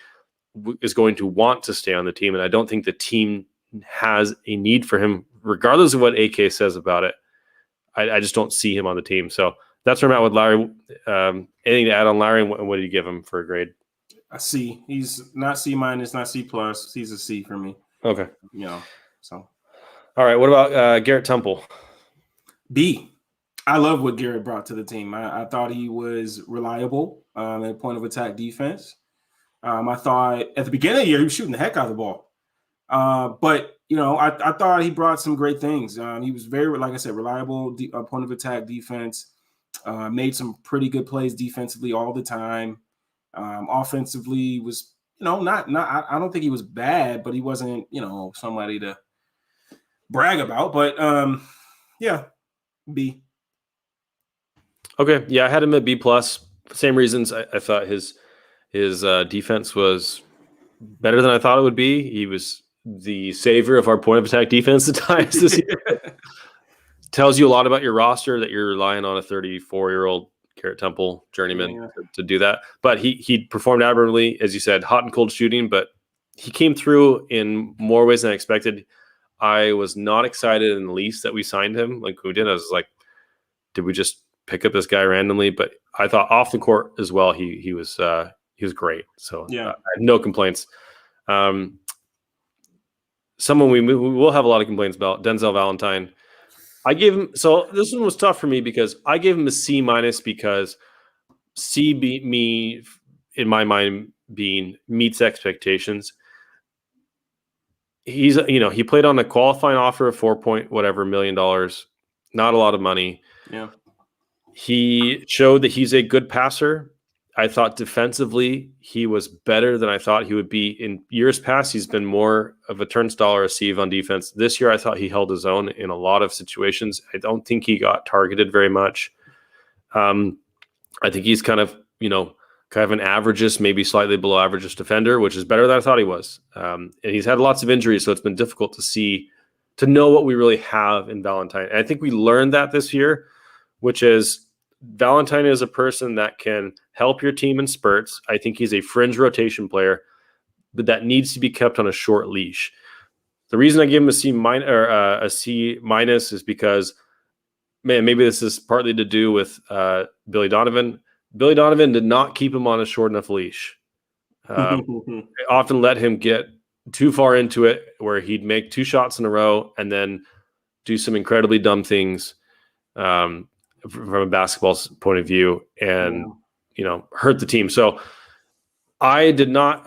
Speaker 3: is going to want to stay on the team. And I don't think the team has a need for him, regardless of what AK says about it. I just don't see him on the team. So that's where I'm at with Lowry. Anything to add on Lowry, and what do you give him for a grade?
Speaker 4: A C. He's not C-, not C+. He's a C for me.
Speaker 3: Okay.
Speaker 4: So.
Speaker 3: All right. What about Garrett Temple?
Speaker 4: B. I love what Garrett brought to the team. I thought he was reliable at point of attack defense. I thought at the beginning of the year he was shooting the heck out of the ball. But I thought he brought some great things. He was very, like I said, reliable point of attack defense. Made some pretty good plays defensively all the time. Offensively was, not. I don't think he was bad, but he wasn't, somebody to brag about. But B.
Speaker 3: Okay, yeah, I had him at B+. Same reasons. I thought his defense was better than I thought it would be. He was the savior of our point of attack defense at times this year. Tells you a lot about your roster that you're relying on a 34-year-old Garrett Temple journeyman to do that. But he performed admirably, as you said, hot and cold shooting, but he came through in more ways than I expected. I was not excited in the least that we signed him. Like we did, I was like, did we just pick up this guy randomly? But I thought off the court as well, he was great. So I have no complaints. Someone we will have a lot of complaints about, Denzel Valentine. I gave him, so this one was tough for me because I gave him a C- because C beat me in my mind being meets expectations. He's, he played on a qualifying offer of $4 million, not a lot of money.
Speaker 4: Yeah.
Speaker 3: He showed that he's a good passer. I thought defensively he was better than I thought he would be. In years past, he's been more of a turnstile or a sieve on defense. This year, I thought he held his own in a lot of situations. I don't think he got targeted very much. I think he's kind of an averagist, maybe slightly below averagist defender, which is better than I thought he was. And he's had lots of injuries, so it's been difficult to know what we really have in Valentine. And I think we learned that this year, which is Valentine is a person that can help your team in spurts. I think he's a fringe rotation player, but that needs to be kept on a short leash. The reason I give him a C minus is because, man, maybe this is partly to do with Billy Donovan. Billy Donovan did not keep him on a short enough leash. Often let him get too far into it where he'd make 2 shots in a row and then do some incredibly dumb things from a basketball point of view and, hurt the team. So I did not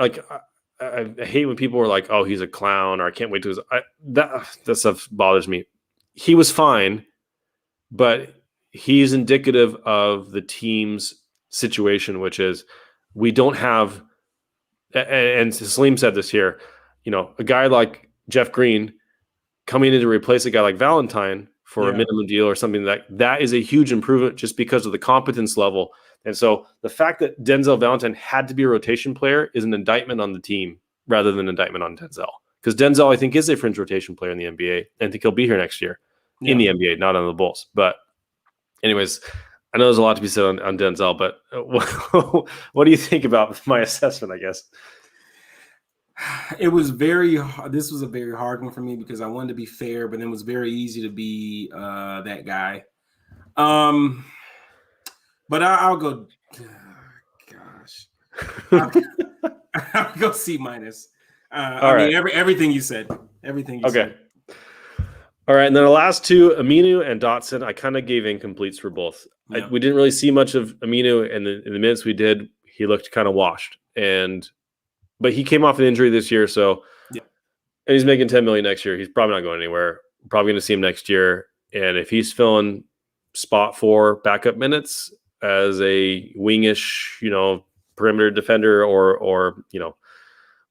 Speaker 3: I hate when people were like, oh, he's a clown, or I can't wait to that stuff bothers me. He was fine, but he's indicative of the team's situation, which is we don't have, and Salim said this here, a guy like Jeff Green coming in to replace a guy like Valentine for a minimum deal or something that is a huge improvement just because of the competence level. And so the fact that Denzel Valentine had to be a rotation player is an indictment on the team rather than an indictment on Denzel. Because Denzel, I think, is a fringe rotation player in the NBA, and I think he'll be here next year in the NBA, not on the Bulls. But anyways, I know there's a lot to be said on Denzel, but what do you think about my assessment, I guess?
Speaker 4: This was a very hard one for me because I wanted to be fair, but it was very easy to be that guy. But I'll go, gosh, I'll go C minus. Everything you said, said.
Speaker 3: All right, and then the last two, Aminu and Dotson, I kind of gave incompletes for both. Yeah. We didn't really see much of Aminu, and in the minutes we did, he looked kind of washed. But he came off an injury this year, and he's making $10 million next year. He's probably not going anywhere. We're probably going to see him next year. And if he's filling spot 4 backup minutes as a wingish, perimeter defender or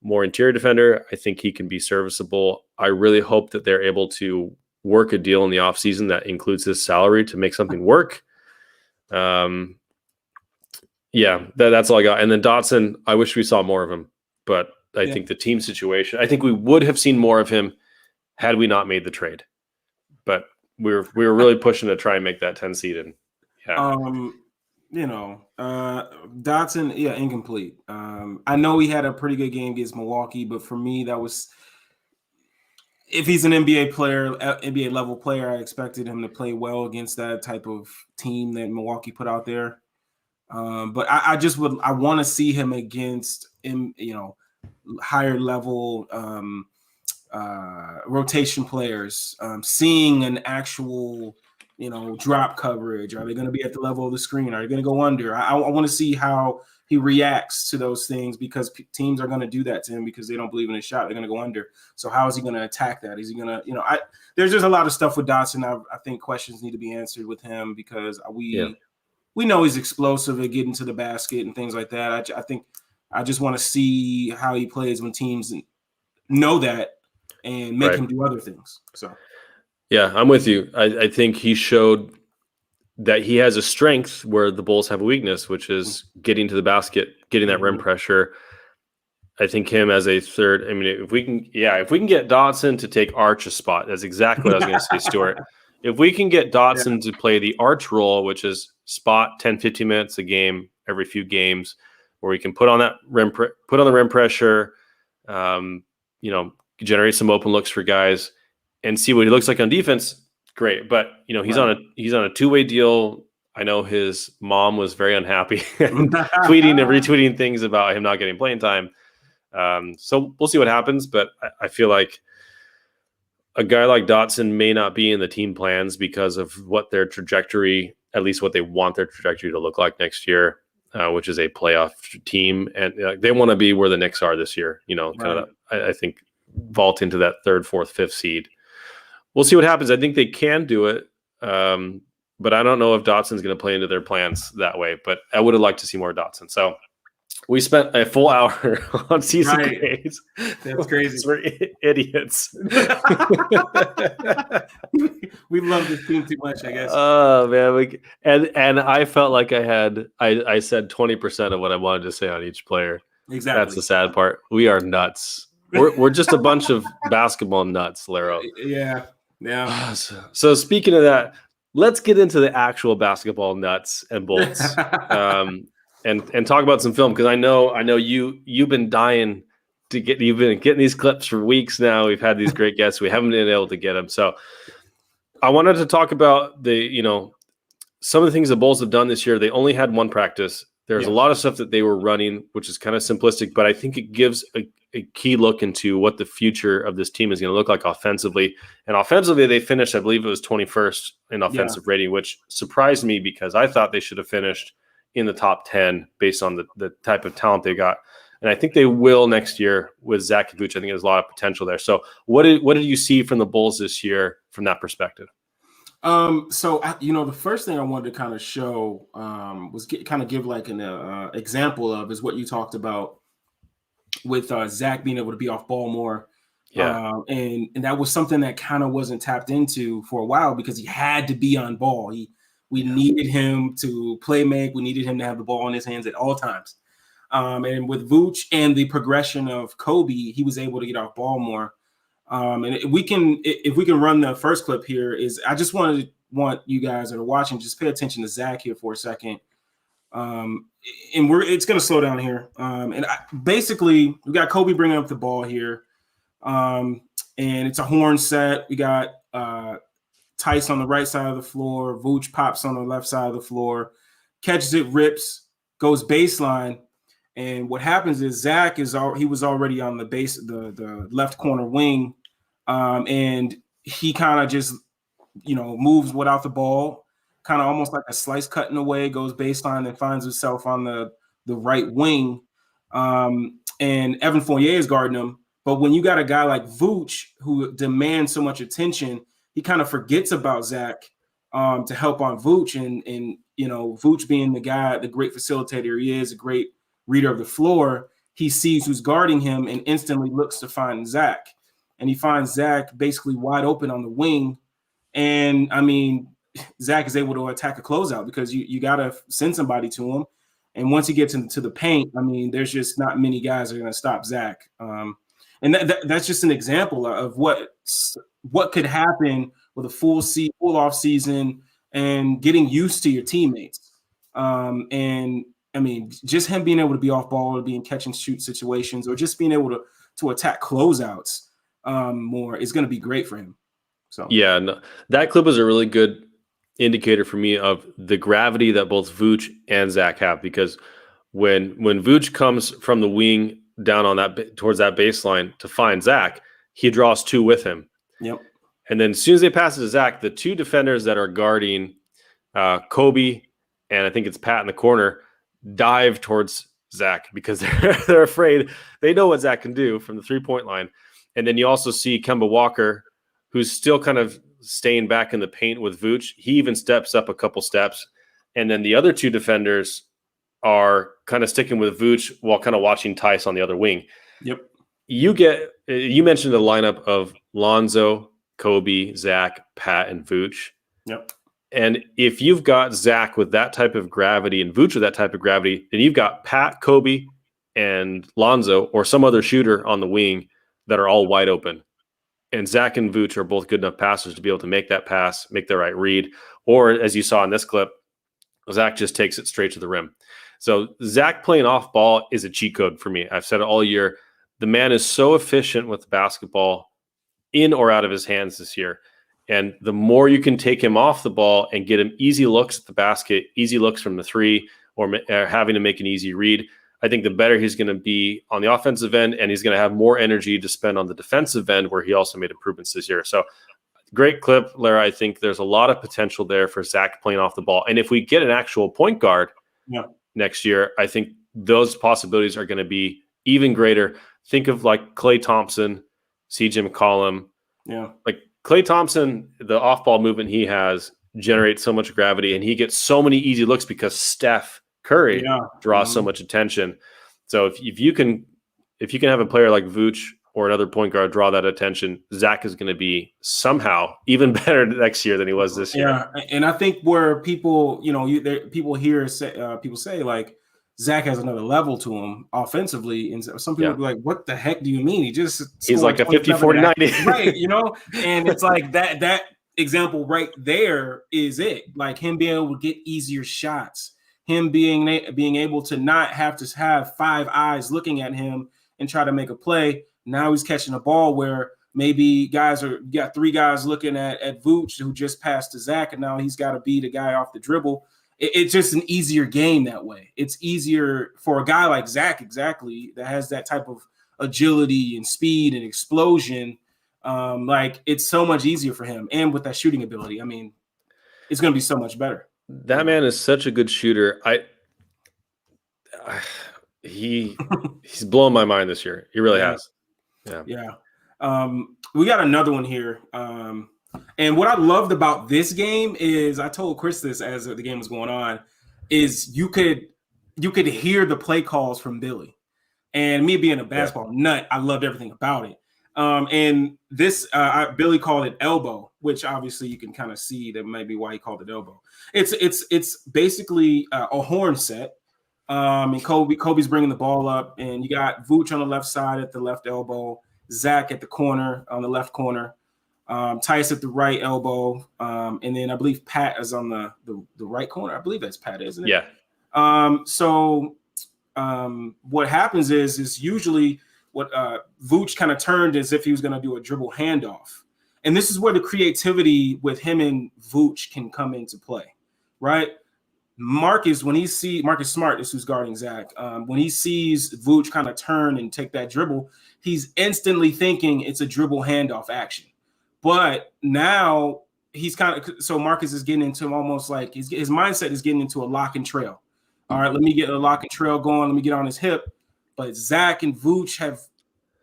Speaker 3: more interior defender, I think he can be serviceable. I really hope that they're able to work a deal in the offseason that includes his salary to make something work. That's all I got. And then Dotson, I wish we saw more of him, but I think the team situation, I think we would have seen more of him had we not made the trade. But we were really pushing to try and make that 10 seed. And
Speaker 4: Dotson, incomplete. I know he had a pretty good game against Milwaukee, but for me, that was, if he's an NBA player, NBA level player, I expected him to play well against that type of team that Milwaukee put out there. But I want to see him against, higher level rotation players, seeing an actual, drop coverage. Are they going to be at the level of the screen? Are they going to go under? I want to see how he reacts to those things because teams are going to do that to him because they don't believe in his shot. They're going to go under. So how is he going to attack that? Is he going to, there's just a lot of stuff with Dotson. I think questions need to be answered with him because we know he's explosive at getting to the basket and things like that. I think I just want to see how he plays when teams know that and make him do other things. So,
Speaker 3: yeah, I'm with you. I think he showed that he has a strength where the Bulls have a weakness, which is getting to the basket, getting that rim pressure. I think him as a third. I mean, if we can get Dotson to take Arch a spot, that's exactly what I was going to say, Stuart. If we can get Dotson to play the Arch role, which is spot 10, 15 minutes a game, every few games, where we can put on that put on the rim pressure, generate some open looks for guys and see what he looks like on defense. Great. But he's on a 2-way deal. I know his mom was very unhappy and tweeting and retweeting things about him not getting playing time. So we'll see what happens, but I feel like a guy like Dotson may not be in the team plans because of what their trajectory, at least what they want their trajectory to look like next year, which is a playoff team. And they want to be where the Knicks are this year, I think vault into that 3rd, 4th, 5th seed. We'll see what happens. I think they can do it. but I don't know if Dotson's going to play into their plans that way. But I would have liked to see more Dotson. So we spent a full hour on season grades.
Speaker 4: That's crazy.
Speaker 3: We're idiots.
Speaker 4: We love this team too much, I guess.
Speaker 3: Oh man, and I felt like I said 20% of what I wanted to say on each player.
Speaker 4: Exactly.
Speaker 3: That's the sad part. We are nuts. We're just a bunch of basketball nuts, Larro.
Speaker 4: Yeah.
Speaker 3: So speaking of that, let's get into the actual basketball nuts and bolts, and talk about some film, because I know you've been dying to get. You've been getting these clips for weeks now. We've had these great guests. We haven't been able to get them. So I wanted to talk about some of the things the Bulls have done this year. They only had one practice. There's a lot of stuff that they were running, which is kind of simplistic, but I think it gives a key look into what the future of this team is going to look like offensively. And offensively, they finished, I believe it was 21st in offensive rating, which surprised me because I thought they should have finished in the top 10 based on the type of talent they got. And I think they will next year with Zach and Vooch. I think there's a lot of potential there. So what did you see from the Bulls this year from that perspective?
Speaker 4: So the first thing I wanted to kind of show was give like an example of is what you talked about with Zach being able to be off ball more. And that was something that kind of wasn't tapped into for a while because he had to be on ball. We needed him to play make. We needed him to have the ball in his hands at all times. And with Vooch and the progression of Kobe, he was able to get off ball more. And if we can run the first clip here, I just want you guys that are watching, just pay attention to Zach here for a second. And it's going to slow down here. Basically we got Kobe bringing up the ball here. And it's a horn set. We got Tice on the right side of the floor. Vooch pops on the left side of the floor, catches it, rips, goes baseline. And what happens is Zach he was already on the base, the left corner wing. And he kind of just, moves without the ball, kind of almost like a slice cutting away, goes baseline and finds himself on the right wing. And Evan Fournier is guarding him. But when you got a guy like Vooch who demands so much attention, he kind of forgets about Zach to help on Vooch. And Vooch being the guy, the great facilitator he is, a great reader of the floor, he sees who's guarding him and instantly looks to find Zach. And he finds Zach basically wide open on the wing. And, Zach is able to attack a closeout because you got to send somebody to him. And once he gets into the paint, there's just not many guys that are going to stop Zach. And that's just an example of what could happen with a full off season and getting used to your teammates. Just him being able to be off ball or be in catch and shoot situations or just being able to attack closeouts more is going to be great for him. So that clip was a really good indicator for me of the gravity that both Vooch and Zach have, because when Vooch comes from the wing down on that towards that baseline to find Zach, he draws two with him. Yep. And
Speaker 3: then as soon as they pass it to Zach, the two defenders that are guarding Kobe and I think it's Pat in the corner dive towards Zach because they're afraid. They know what Zach can do from the 3-point line. And then you also see Kemba Walker, who's still kind of staying back in the paint with Vooch. He even steps up a couple steps. And then the other two defenders are kind of sticking with Vooch while kind of watching Tice on the other wing.
Speaker 4: Yep.
Speaker 3: You mentioned the lineup of Lonzo, Kobe, Zach, Pat, and Vooch.
Speaker 4: Yep.
Speaker 3: And if you've got Zach with that type of gravity and Vooch with that type of gravity, then you've got Pat, Kobe, and Lonzo or some other shooter on the wing that are all wide open. And Zach and Vooch are both good enough passers to be able to make that pass, make the right read. Or as you saw in this clip, Zach just takes it straight to the rim. So Zach playing off ball is a cheat code for me. I've said it all year. The man is so efficient with the basketball in or out of his hands this year. And the more you can take him off the ball and get him easy looks at the basket, easy looks from the three, or having to make an easy read, I think the better he's going to be on the offensive end, and he's going to have more energy to spend on the defensive end, where he also made improvements this year. So great clip, Lara. I think there's a lot of potential there for Zach playing off the ball. And if we get an actual point guard next year, I think those possibilities are going to be even greater. Think of like Klay Thompson, CJ McCollum.
Speaker 4: Yeah.
Speaker 3: Like Klay Thompson, the off-ball movement he has generate so much gravity, and he gets so many easy looks because Steph Curry draws so much attention. So if you can have a player like Vooch or another point guard draw that attention, Zach is going to be somehow even better next year than he was this year.
Speaker 4: Yeah, and I think where people, people say like Zach has another level to him offensively, and some people be like, "What the heck do you mean? He's
Speaker 3: like a 50-40-90,
Speaker 4: right?" And it's like that example right there is it. Like him being able to get easier shots, him being able to not have to have 5 eyes looking at him and try to make a play. Now he's catching a ball where maybe got 3 guys looking at Vooch who just passed to Zach, and now he's got to beat a guy off the dribble. It's just an easier game that way. It's easier for a guy like Zach, exactly, that has that type of agility and speed and explosion. Like it's so much easier for him, and with that shooting ability, I mean, it's going to be so much better.
Speaker 3: That man is such a good shooter. He's blown my mind this year. He really has.
Speaker 4: Yeah. We got another one here. And what I loved about this game is, I told Kris this as the game was going on, is you could hear the play calls from Billy. And me being a basketball nut, I loved everything about it. And this, Billy called it elbow, which obviously you can kind of see that might be why he called it elbow. It's basically a horn set. And Kobe's bringing the ball up, and you got Vooch on the left side at the left elbow, Zach at the corner on the left corner, Tice at the right elbow, and then I believe Pat is on the right corner. I believe that's Pat, isn't it?
Speaker 3: Yeah.
Speaker 4: So what happens is usually what Vooch kind of turned as if he was going to do a dribble handoff, and this is where the creativity with him and Vooch can come into play, right? Marcus Smart is who's guarding Zach. When he sees Vooch kind of turn and take that dribble, he's instantly thinking it's a dribble handoff action. But now he's so Marcus is getting into almost like his mindset is getting into a lock and trail. All right, let me get a lock and trail going. Let me get on his hip. But Zach and Vooch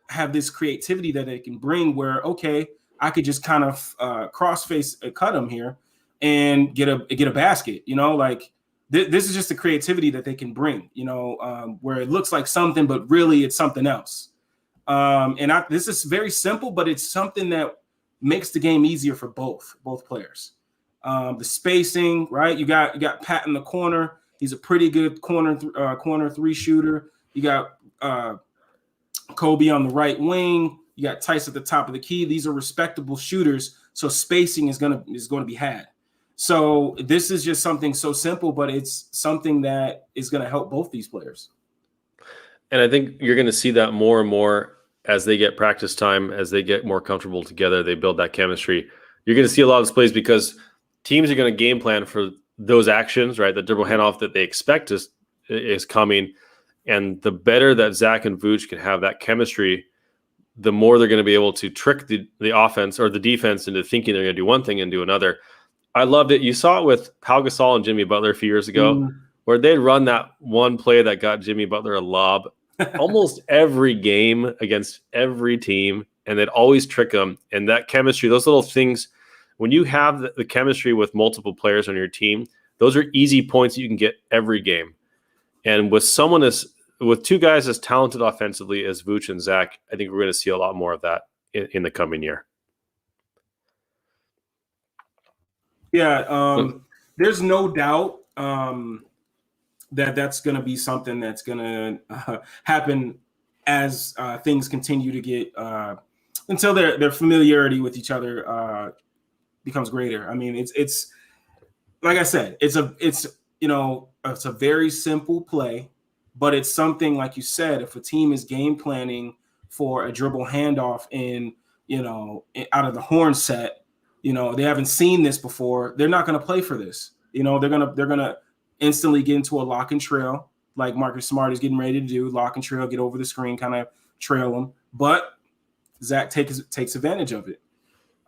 Speaker 4: have this creativity that they can bring where, okay, I could just kind of cross-face cut him here and get a basket, like this is just the creativity that they can bring, where it looks like something, but really it's something else. This is very simple, but it's something that makes the game easier for both players. The spacing, right? You got Pat in the corner. He's a pretty good corner 3 shooter. You got Kobe on the right wing. You got Tice at the top of the key. These are respectable shooters, so spacing is going to be had. So this is just something so simple, but it's something that is going to help both these players.
Speaker 3: And I think you're going to see that more and more as they get practice time, as they get more comfortable together, they build that chemistry. You're going to see a lot of plays because teams are going to game plan for those actions, right? The dribble handoff that they expect is coming. And the better that Zach and Vooch can have that chemistry, the more they're going to be able to trick the offense or the defense into thinking they're going to do one thing and do another. I loved it. You saw it with Pau Gasol and Jimmy Butler a few years ago, where they'd run that one play that got Jimmy Butler a lob almost every game against every team, and they'd always trick them. And that chemistry, those little things, when you have the chemistry with multiple players on your team, those are easy points that you can get every game. And with 2 guys as talented offensively as Vooch and Zach, I think we're going to see a lot more of that in the coming year.
Speaker 4: Yeah, there's no doubt that's going to be something that's going to happen as things continue to get until their familiarity with each other becomes greater. I mean, it's like I said, it's a very simple play, but it's something, like you said, if a team is game planning for a dribble handoff out of the horn set, they haven't seen this before, they're not going to play for this. They're going to instantly get into a lock and trail, like Marcus Smart is getting ready to do, lock and trail, get over the screen, kind of trail them. But Zach takes advantage of it.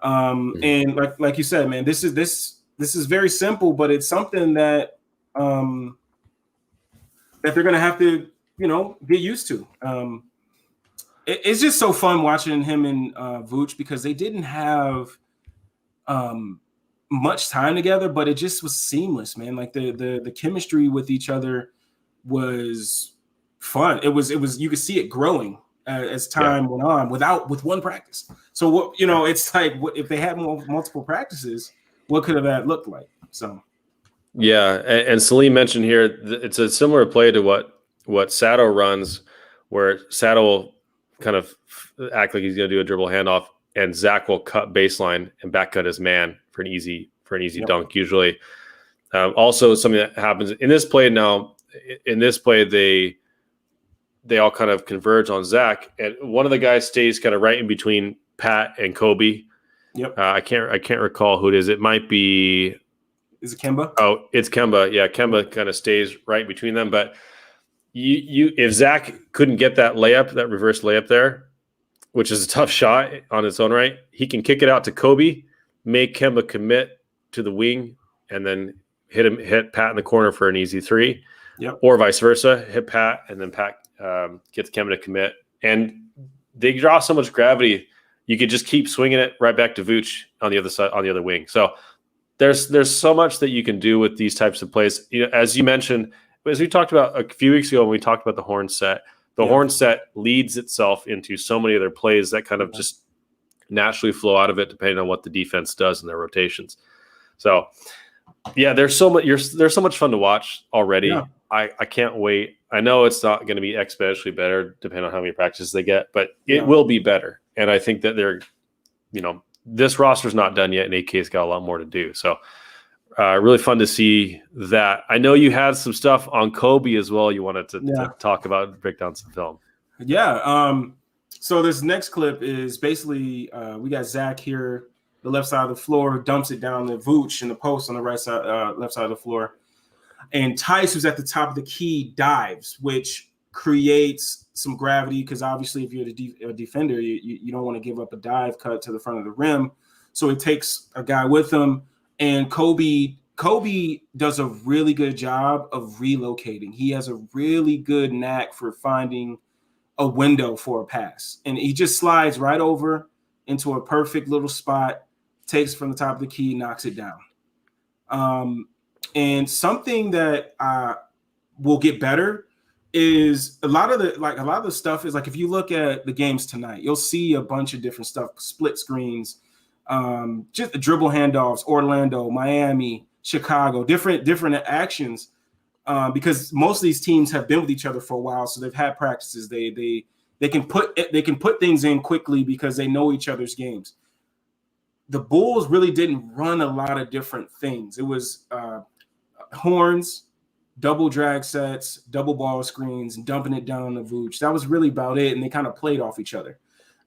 Speaker 4: And like you said, man, this is very simple, but it's something that that they're going to have to, get used to. It's just so fun watching him and Vooch, because they didn't have much time together, but it just was seamless, man. Like the chemistry with each other was fun. It was you could see it growing as time went on with one practice. So what, it's like, if they had multiple practices, what could have that looked like? So
Speaker 3: yeah, and Salim mentioned here it's a similar play to what Sato runs, where Sato will kind of act like he's going to do a dribble handoff, and Zach will cut baseline and back cut his man for an easy dunk usually. Also, something that happens in this play now. In this play, they all kind of converge on Zach, and one of the guys stays kind of right in between Pat and Kobe.
Speaker 4: Yep.
Speaker 3: I can't recall who it is. It might be.
Speaker 4: Is it Kemba?
Speaker 3: Oh, it's Kemba. Yeah, Kemba kind of stays right between them. But if Zach couldn't get that reverse layup there, which is a tough shot on its own right, he can kick it out to Kobe, make Kemba commit to the wing, and then hit Pat in the corner for an easy three.
Speaker 4: Yep.
Speaker 3: Or vice versa, hit Pat, and then Pat gets Kemba to commit. And they draw so much gravity, you could just keep swinging it right back to Vooch on the other side, on the other wing. So there's so much that you can do with these types of plays. As you mentioned, as we talked about a few weeks ago when we talked about the horn set, horn set leads itself into so many other plays that kind of just naturally flow out of it, depending on what the defense does in their rotations. So, yeah, there's so much fun to watch already. Yeah. I can't wait. I know it's not going to be exponentially better depending on how many practices they get, but it will be better. And I think that this roster's not done yet, and AK's got a lot more to do. So really fun to see that. I know you had some stuff on Kobe as well you wanted to talk about, break down some film.
Speaker 4: Yeah. So this next clip is basically we got Zach here, the left side of the floor, dumps it down to Vooch in the post on the right side, left side of the floor. And Tice, who's at the top of the key, dives, which creates some gravity because obviously if you're a defender, you don't want to give up a dive cut to the front of the rim. So it takes a guy with him. And Kobe does a really good job of relocating. He has a really good knack for finding a window for a pass. And he just slides right over into a perfect little spot, takes from the top of the key, knocks it down. And something that will get better is a lot of the stuff is like, if you look at the games tonight, you'll see a bunch of different stuff, split screens, just the dribble handoffs, Orlando, Miami, Chicago, different actions, because most of these teams have been with each other for a while, so they've had practices. They can put things in quickly because they know each other's games. The Bulls really didn't run a lot of different things. It was horns, double drag sets, double ball screens, and dumping it down to Vooch. That was really about it, and they kind of played off each other.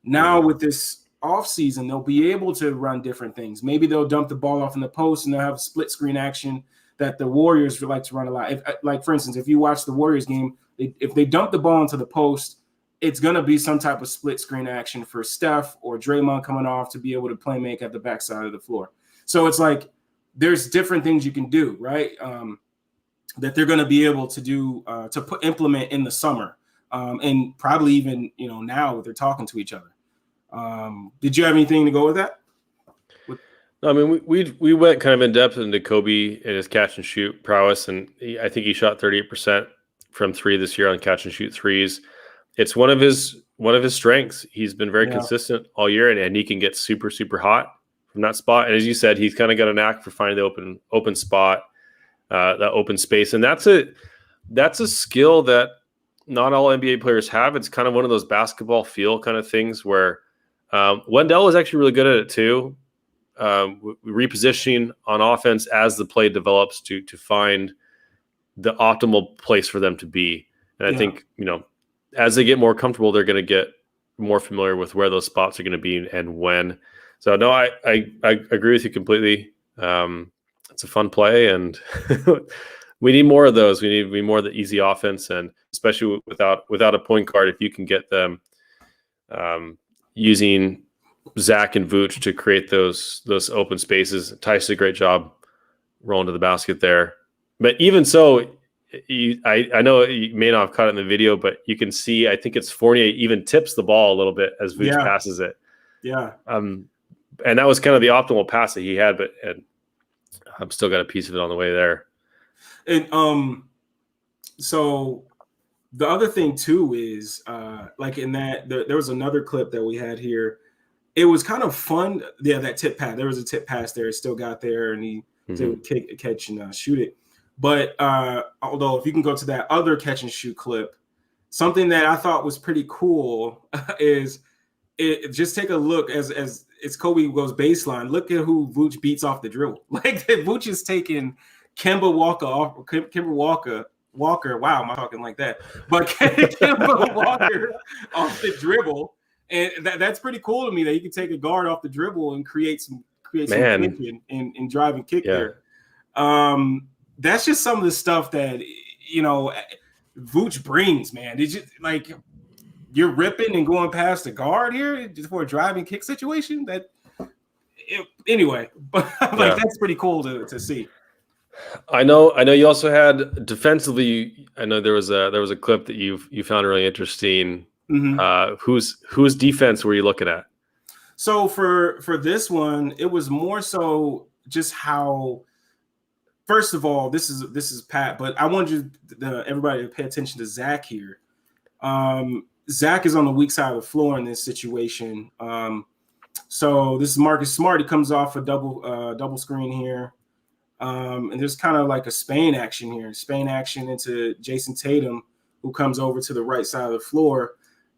Speaker 4: Now with this offseason, they'll be able to run different things. Maybe they'll dump the ball off in the post, and they'll have split screen action that the Warriors would like to run a lot. Like, for instance, if you watch the Warriors game, if they dump the ball into the post, it's going to be some type of split screen action for Steph or Draymond coming off to be able to play make at the backside of the floor. So it's like there's different things you can do, right? That they're going to be able to do implement in the summer, and probably even now they're talking to each other. Did you have anything to go with that?
Speaker 3: I mean, we went kind of in depth into Kobe and his catch and shoot prowess, and I think he shot 38% from three this year on catch and shoot threes. It's one of his strengths. He's been very consistent all year, and he can get super, super hot from that spot. And as you said, he's kind of got a knack for finding the open spot, that open space, and that's a skill that not all NBA players have. It's kind of one of those basketball feel kind of things where Wendell was actually really good at it too. Repositioning on offense as the play develops to find the optimal place for them to be. And I think, as they get more comfortable, they're going to get more familiar with where those spots are going to be and when. So no, I agree with you completely. It's a fun play, and we need more of those. We need more of the easy offense, and especially without a point guard, if you can get them using Zach and Vooch to create those open spaces. Tice did a great job rolling to the basket there. But even so, I know you may not have caught it in the video, but you can see, I think it's Fournier even tips the ball a little bit as Vooch passes it.
Speaker 4: Yeah.
Speaker 3: And that was kind of the optimal pass that he had, but I've still got a piece of it on the way there.
Speaker 4: And so the other thing too is like in that there was another clip that we had here. It was kind of fun. Yeah, that tip pass. There was a tip pass there. It still got there, and he was able to catch and shoot it. But although if you can go to that other catch and shoot clip, something that I thought was pretty cool is just take a look as it's Kobe goes baseline. Look at who Vooch beats off the dribble. Like Vooch is taking Kemba Walker off. Kemba Walker. Wow, am I talking like that? But Kemba Walker off the dribble. And that's pretty cool to me that you can take a guard off the dribble and create some tension and drive and kick there. That's just some of the stuff that Vooch brings, man. Did you like you're ripping and going past the guard here just for a driving kick situation? Anyway, but that's pretty cool to see.
Speaker 3: I know you also had defensively. I know there was a clip that you found really interesting. Whose defense were you looking at?
Speaker 4: So for this one, it was more so just how. First of all, this is Pat, but I wanted everybody to pay attention to Zach here. Zach is on the weak side of the floor in this situation. So this is Marcus Smart. He comes off a double screen here. And there's kind of like a Spain action here. Spain action into Jason Tatum, who comes over to the right side of the floor.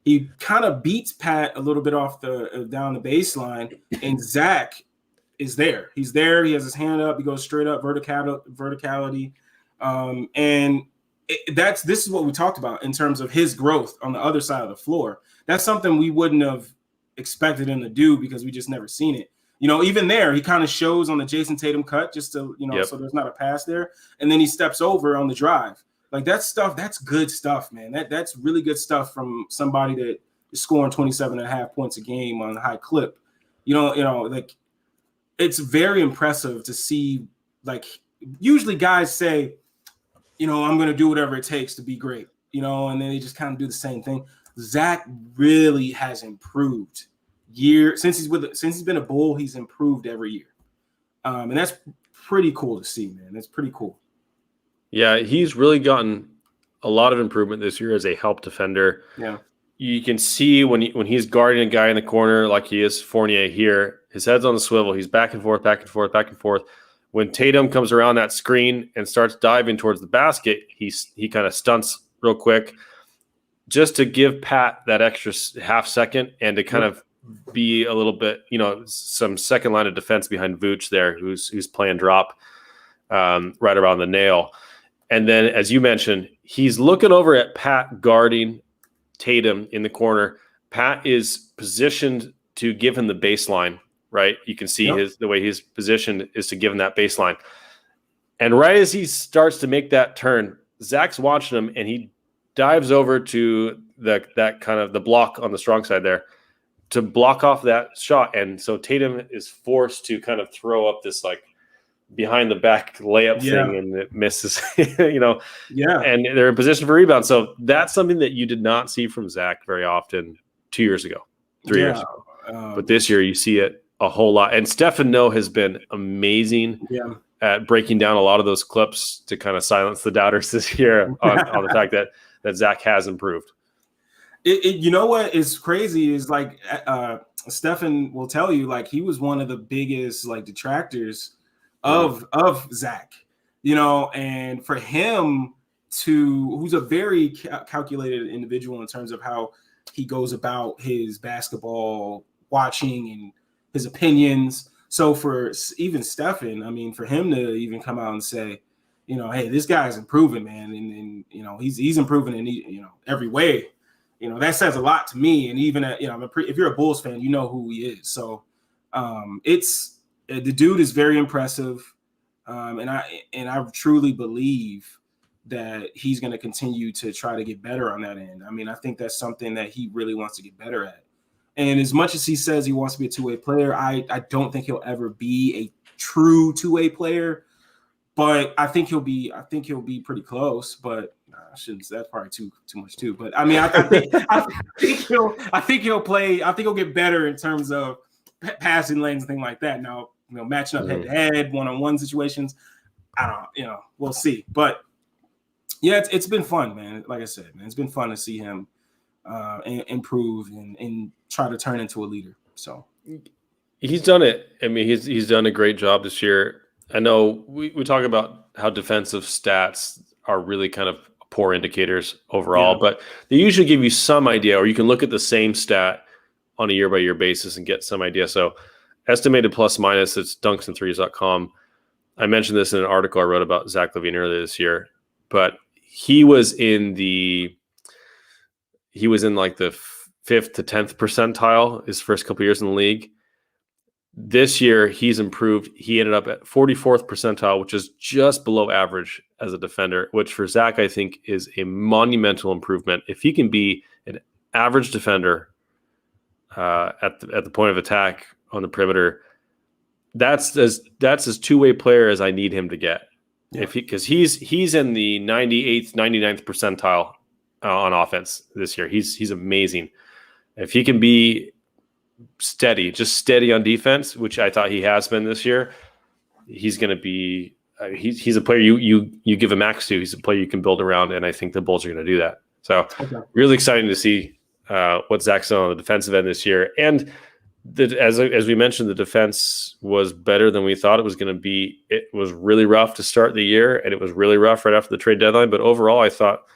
Speaker 4: He kind of beats Pat a little bit off down the baseline, and Zach is there. He's there. He has his hand up. He goes straight up, verticality. And this is what we talked about in terms of his growth on the other side of the floor. That's something we wouldn't have expected him to do because we just never seen it. Even there, he kind of shows on the Jason Tatum cut just to, so there's not a pass there. And then he steps over on the drive. Like that stuff, that's good stuff, man. That's really good stuff from somebody that is scoring 27.5 points a game on a high clip. Like it's very impressive to see. Like usually guys say, I'm going to do whatever it takes to be great, and then they just kind of do the same thing. Zach really has improved since he's been a Bull. He's improved every year, and that's pretty cool to see, man. That's pretty cool.
Speaker 3: Yeah, he's really gotten a lot of improvement this year as a help defender.
Speaker 4: Yeah,
Speaker 3: you can see when he's guarding a guy in the corner like he is Fournier here, his head's on the swivel. He's back and forth, back and forth, back and forth. When Tatum comes around that screen and starts diving towards the basket, he kind of stunts real quick just to give Pat that extra half second and to kind of be a little bit, some second line of defense behind Vooch there, who's playing drop right around the nail. And then, as you mentioned, he's looking over at Pat guarding Tatum in the corner. Pat is positioned to give him the baseline, right? You can see the way he's positioned is to give him that baseline. And right as he starts to make that turn, Zach's watching him, and he dives over to that kind of the block on the strong side there to block off that shot. And so Tatum is forced to kind of throw up this like behind the back layup thing, and it misses, and they're in position for rebound. So that's something that you did not see from Zach very often 2 years ago, 3 years ago. But this year you see it a whole lot. And Stefan Noh has been amazing at breaking down a lot of those clips to kind of silence the doubters this year on the fact that Zach has improved.
Speaker 4: What is crazy is like Stefan will tell you, like he was one of the biggest like detractors of Zach, and for him who's a very calculated individual in terms of how he goes about his basketball watching and his opinions. So for even Stefan, I mean, for him to even come out and say, hey, this guy's improving, man, and he's improving in every way. That says a lot to me. And even if you're a Bulls fan, you know who he is. So the dude is very impressive, and I truly believe that he's going to continue to try to get better on that end. I mean, I think that's something that he really wants to get better at. And as much as he says he wants to be a two-way player, I don't think he'll ever be a true two-way player. But I think he'll be pretty close. But I shouldn't. That's probably too much too. But I mean, I think he'll play. I think he'll get better in terms of passing lanes and things like that. Now, matching up head to head, one-on-one situations. I don't, we'll see. But yeah, it's been fun, man. Like I said, man, it's been fun to see him improve and try to turn into a leader. So
Speaker 3: he's done it. I mean, he's done a great job this year. I know we talk about how defensive stats are really kind of poor indicators overall, but they usually give you some idea, or you can look at the same stat on a year-by-year basis and get some idea. So estimated plus minus, it's dunksandthrees.com. I mentioned this in an article I wrote about Zach LaVine earlier this year, but he was in like the 5th to 10th percentile his first couple years in the league. This year, he's improved. He ended up at 44th percentile, which is just below average as a defender, which for Zach, I think, is a monumental improvement. If he can be an average defender at the point of attack on the perimeter, that's as two-way player as I need him to get. Yeah. Because he's in the 98th, 99th percentile on offense this year. He's amazing. If he can be steady on defense, which I thought he has been this year, he's going to be he's a player you give a max to. He's a player you can build around, and I think the Bulls are going to do that. So really exciting to see what Zach's done on the defensive end this year. And as we mentioned, the defense was better than we thought it was going to be. It was really rough to start the year, and it was really rough right after the trade deadline. But overall, I thought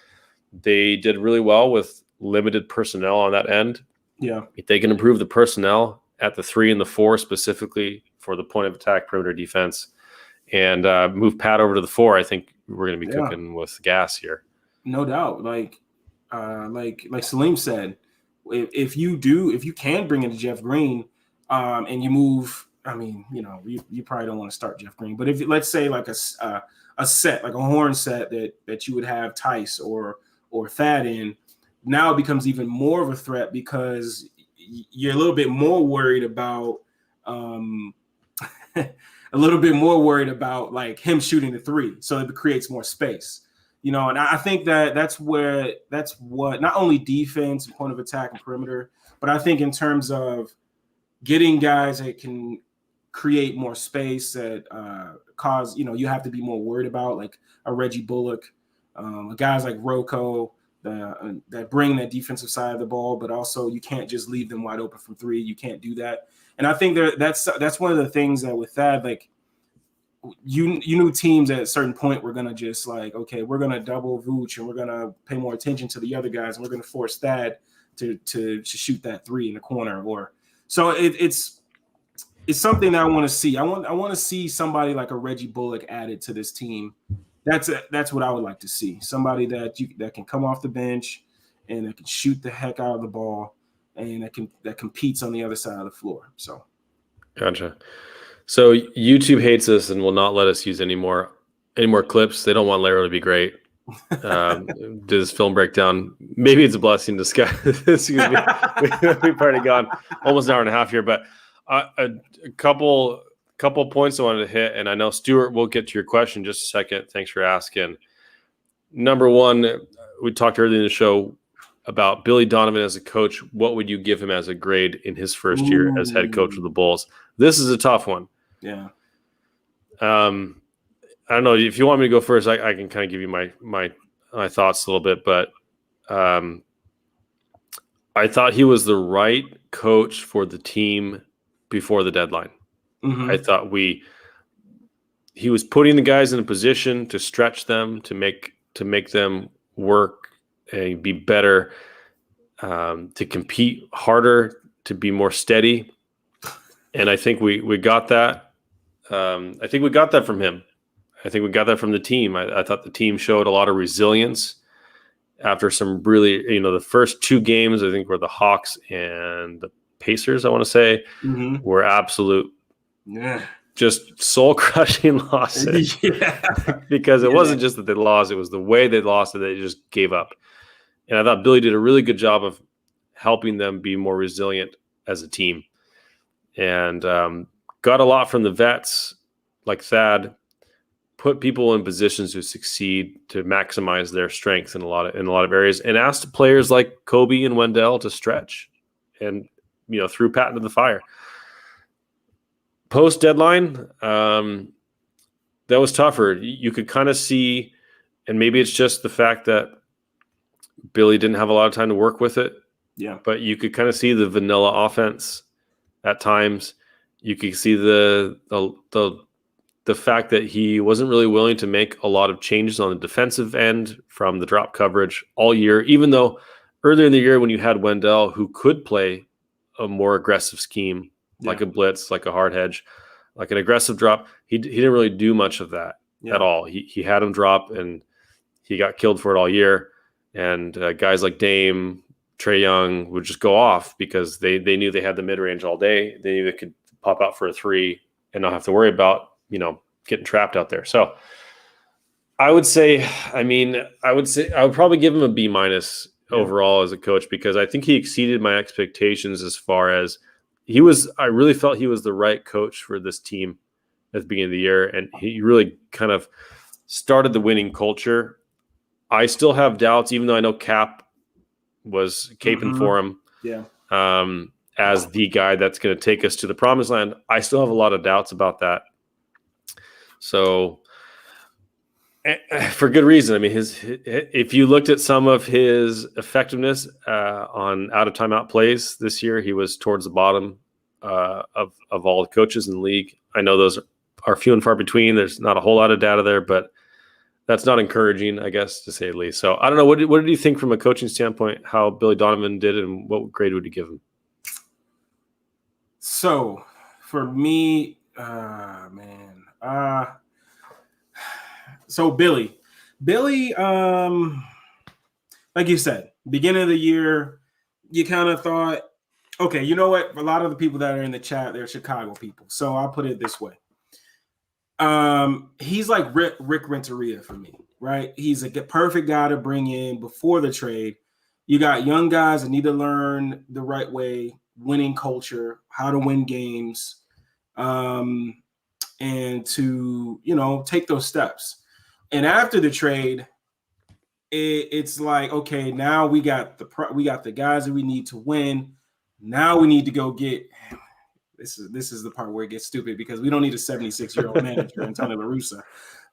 Speaker 3: they did really well with limited personnel on that end.
Speaker 4: Yeah,
Speaker 3: if they can improve the personnel at the 3 and the 4 specifically for the point of attack perimeter defense, and move Pat over to the 4, I think we're going to be cooking with gas here.
Speaker 4: No doubt. Like Salim said, if you can bring in Jeff Green, and you move, I mean, you probably don't want to start Jeff Green, but if let's say like a set, like a horn set that you would have Tice or Thad in. Now it becomes even more of a threat because you're a little bit more worried about like him shooting the 3. So it creates more space, and I think that's what not only defense and point of attack and perimeter, but I think in terms of getting guys that can create more space that cause, you have to be more worried about, like a Reggie Bullock, guys like Rocco, that bring that defensive side of the ball, but also you can't just leave them wide open from 3. You can't do that. And I think that's one of the things that with that, like you knew teams at a certain point were going to just like, okay, we're going to double Vooch and we're going to pay more attention to the other guys. And we're going to force Thad to shoot that 3 in the corner. So it's something that I want to see. I want to see somebody like a Reggie Bullock added to this team. That's what I would like to see. Somebody that can come off the bench and that can shoot the heck out of the ball and that competes on the other side of the floor. So,
Speaker 3: gotcha. So YouTube hates us and will not let us use any more clips. They don't want Larro to be great. Did this film breakdown? Maybe it's a blessing in disguise. We've already gone almost an hour and a half here, but a couple points I wanted to hit, and I know Stuart will get to your question in just a second. Thanks for asking. Number one, we talked earlier in the show about Billy Donovan as a coach. What would you give him as a grade in his first year as head coach of the Bulls? This is a tough one.
Speaker 4: Yeah.
Speaker 3: I don't know if you want me to go first. I can kind of give you my thoughts a little bit, but I thought he was the right coach for the team before the deadline. Mm-hmm. I thought he was putting the guys in a position to stretch them, to make them work and be better, to compete harder, to be more steady. And I think we got that. I think we got that from him. I think we got that from the team. I thought the team showed a lot of resilience after some really, the first 2 games, I think, were the Hawks and the Pacers, I want to say, were absolute, just soul-crushing losses. Because it wasn't just that they lost, it was the way they lost it, they just gave up. And I thought Billy did a really good job of helping them be more resilient as a team. And got a lot from the vets, like Thad, put people in positions to succeed, to maximize their strengths in a lot of areas, and asked players like Kobe and Wendell to stretch and, threw Pat into the fire. Post deadline, that was tougher. You could kind of see, and maybe it's just the fact that Billy didn't have a lot of time to work with it.
Speaker 4: Yeah.
Speaker 3: But you could kind of see the vanilla offense at times. You could see the fact that he wasn't really willing to make a lot of changes on the defensive end from the drop coverage all year, even though earlier in the year when you had Wendell who could play a more aggressive scheme, like a blitz, like a hard hedge, like an aggressive drop, he didn't really do much of that at all. He had him drop and he got killed for it all year. And guys like Dame, Trae Young would just go off because they knew they had the mid-range all day. They knew they could pop out for a three and not have to worry about, getting trapped out there. So I would probably give him a B- overall as a coach, because I think he exceeded my expectations as far as I really felt he was the right coach for this team at the beginning of the year. And he really kind of started the winning culture. I still have doubts, even though I know Cap was caping for him.
Speaker 4: Yeah.
Speaker 3: As the guy that's going to take us to the promised land. I still have a lot of doubts about that. So for good reason. I mean, if you looked at some of his effectiveness on out of timeout plays this year, he was towards the bottom of all the coaches in the league. I know those are few and far between. There's not a whole lot of data there, but that's not encouraging, I guess, to say the least. So I don't know. What did you think from a coaching standpoint, how Billy Donovan did, and what grade would you give him?
Speaker 4: So for me, so Billy, like you said, beginning of the year, you kind of thought, okay, you know what? A lot of the people that are in the chat, they're Chicago people. So I'll put it this way. He's like Rick Renteria for me, right? He's a perfect guy to bring in before the trade. You got young guys that need to learn the right way, winning culture, how to win games, and to, take those steps. And after the trade, it's like, okay, now we got the guys that we need to win. Now we need to go get. This is the part where it gets stupid, because we don't need a 76-year-old manager, Antonio La Russa.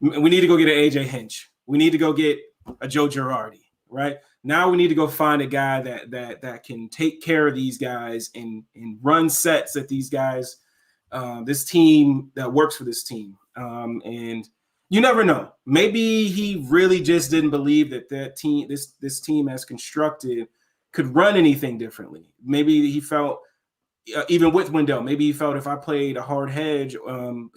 Speaker 4: We need to go get an AJ Hinch. We need to go get a Joe Girardi, right? Now we need to go find a guy that can take care of these guys and run sets that these guys, this team that works for this team. And you never know. Maybe he really just didn't believe that team, this team as constructed, could run anything differently. Maybe he felt, even with Wendell, maybe he felt if I played a hard hedge,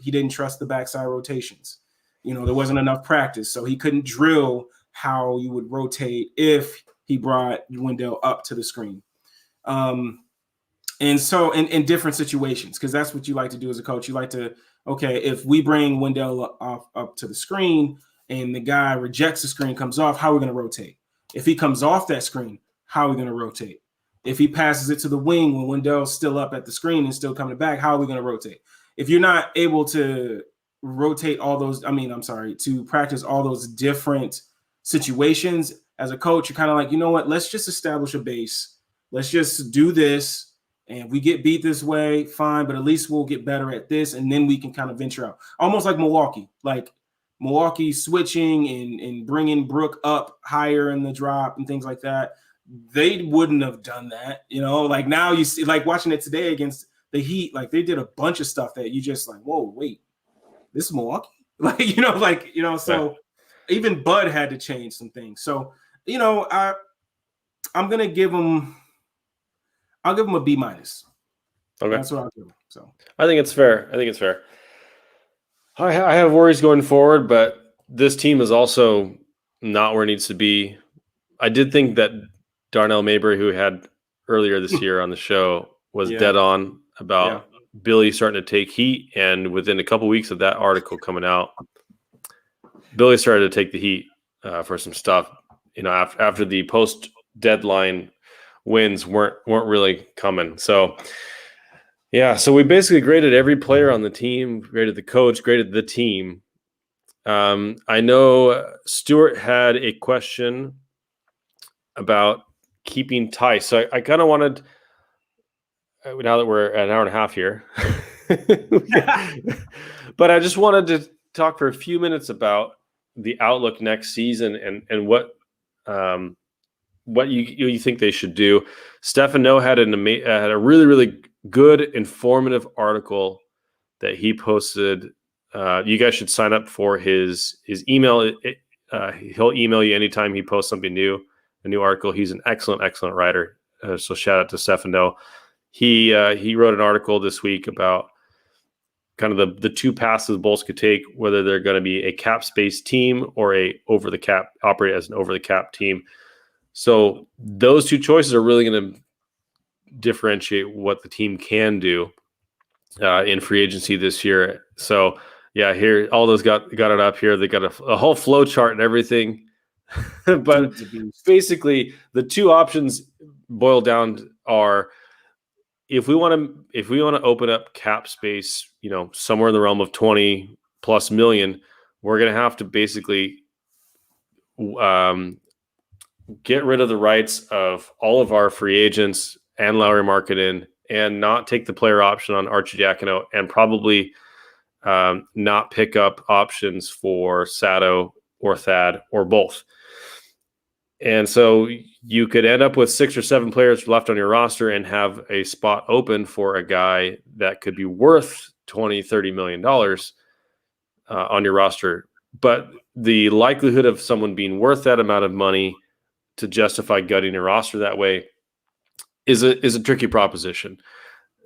Speaker 4: he didn't trust the backside rotations. There wasn't enough practice, so he couldn't drill how you would rotate if he brought Wendell up to the screen. And so in different situations, because that's what you like to do as a coach. You like to, okay, if we bring Wendell up to the screen and the guy rejects the screen, comes off, how are we going to rotate? If he comes off that screen, how are we going to rotate? If he passes it to the wing when Wendell's still up at the screen and still coming back, how are we going to rotate? If you're not able to rotate to practice all those different situations as a coach, you're kind of like, you know what, let's just establish a base. Let's just do this. And if we get beat this way, fine, but at least we'll get better at this. And then we can kind of venture out. Almost like Milwaukee switching and bringing Brook up higher in the drop and things like that. They wouldn't have done that, like now you see, like watching it today against the Heat, like they did a bunch of stuff that you just like, whoa, wait, this is Milwaukee? So even Bud had to change some things. So, I'm going to give him, I'll give him a B-. Okay. That's what I'll give him. So
Speaker 3: I think it's fair. I have worries going forward, but this team is also not where it needs to be. I did think that Darnell Mabry, who had earlier this year on the show, was dead on about Billy starting to take heat. And within a couple weeks of that article coming out, Billy started to take the heat for some stuff, after the post-deadline wins weren't really coming. So, so we basically graded every player on the team, graded the coach, graded the team. I know Stuart had a question about keeping Tice. So I kind of wanted, now that we're at an hour and a half here, But I just wanted to talk for a few minutes about the outlook next season and what you think they should do. Stefano had had a really good informative article that he posted. You guys should sign up for his email. He'll email you anytime he posts something new, a new article. He's an excellent writer. So shout out to Stefano. He wrote an article this week about kind of the two paths the Bulls could take, whether they're going to be a cap space team or operate as an over the cap team. So those two choices are really going to differentiate what the team can do in free agency this year. So yeah, here all those got it up here. They got a whole flow chart and everything. But basically, the two options boil down are if we want to open up cap space, somewhere in the realm of 20 plus million, we're going to have to basically get rid of the rights of all of our free agents and Lowry Markkanen and not take the player option on Arcidiacono and probably not pick up options for Sato or Thad or both. And so you could end up with 6 or 7 players left on your roster and have a spot open for a guy that could be worth $20-30 million on your roster. But the likelihood of someone being worth that amount of money to justify gutting a roster that way is a tricky proposition.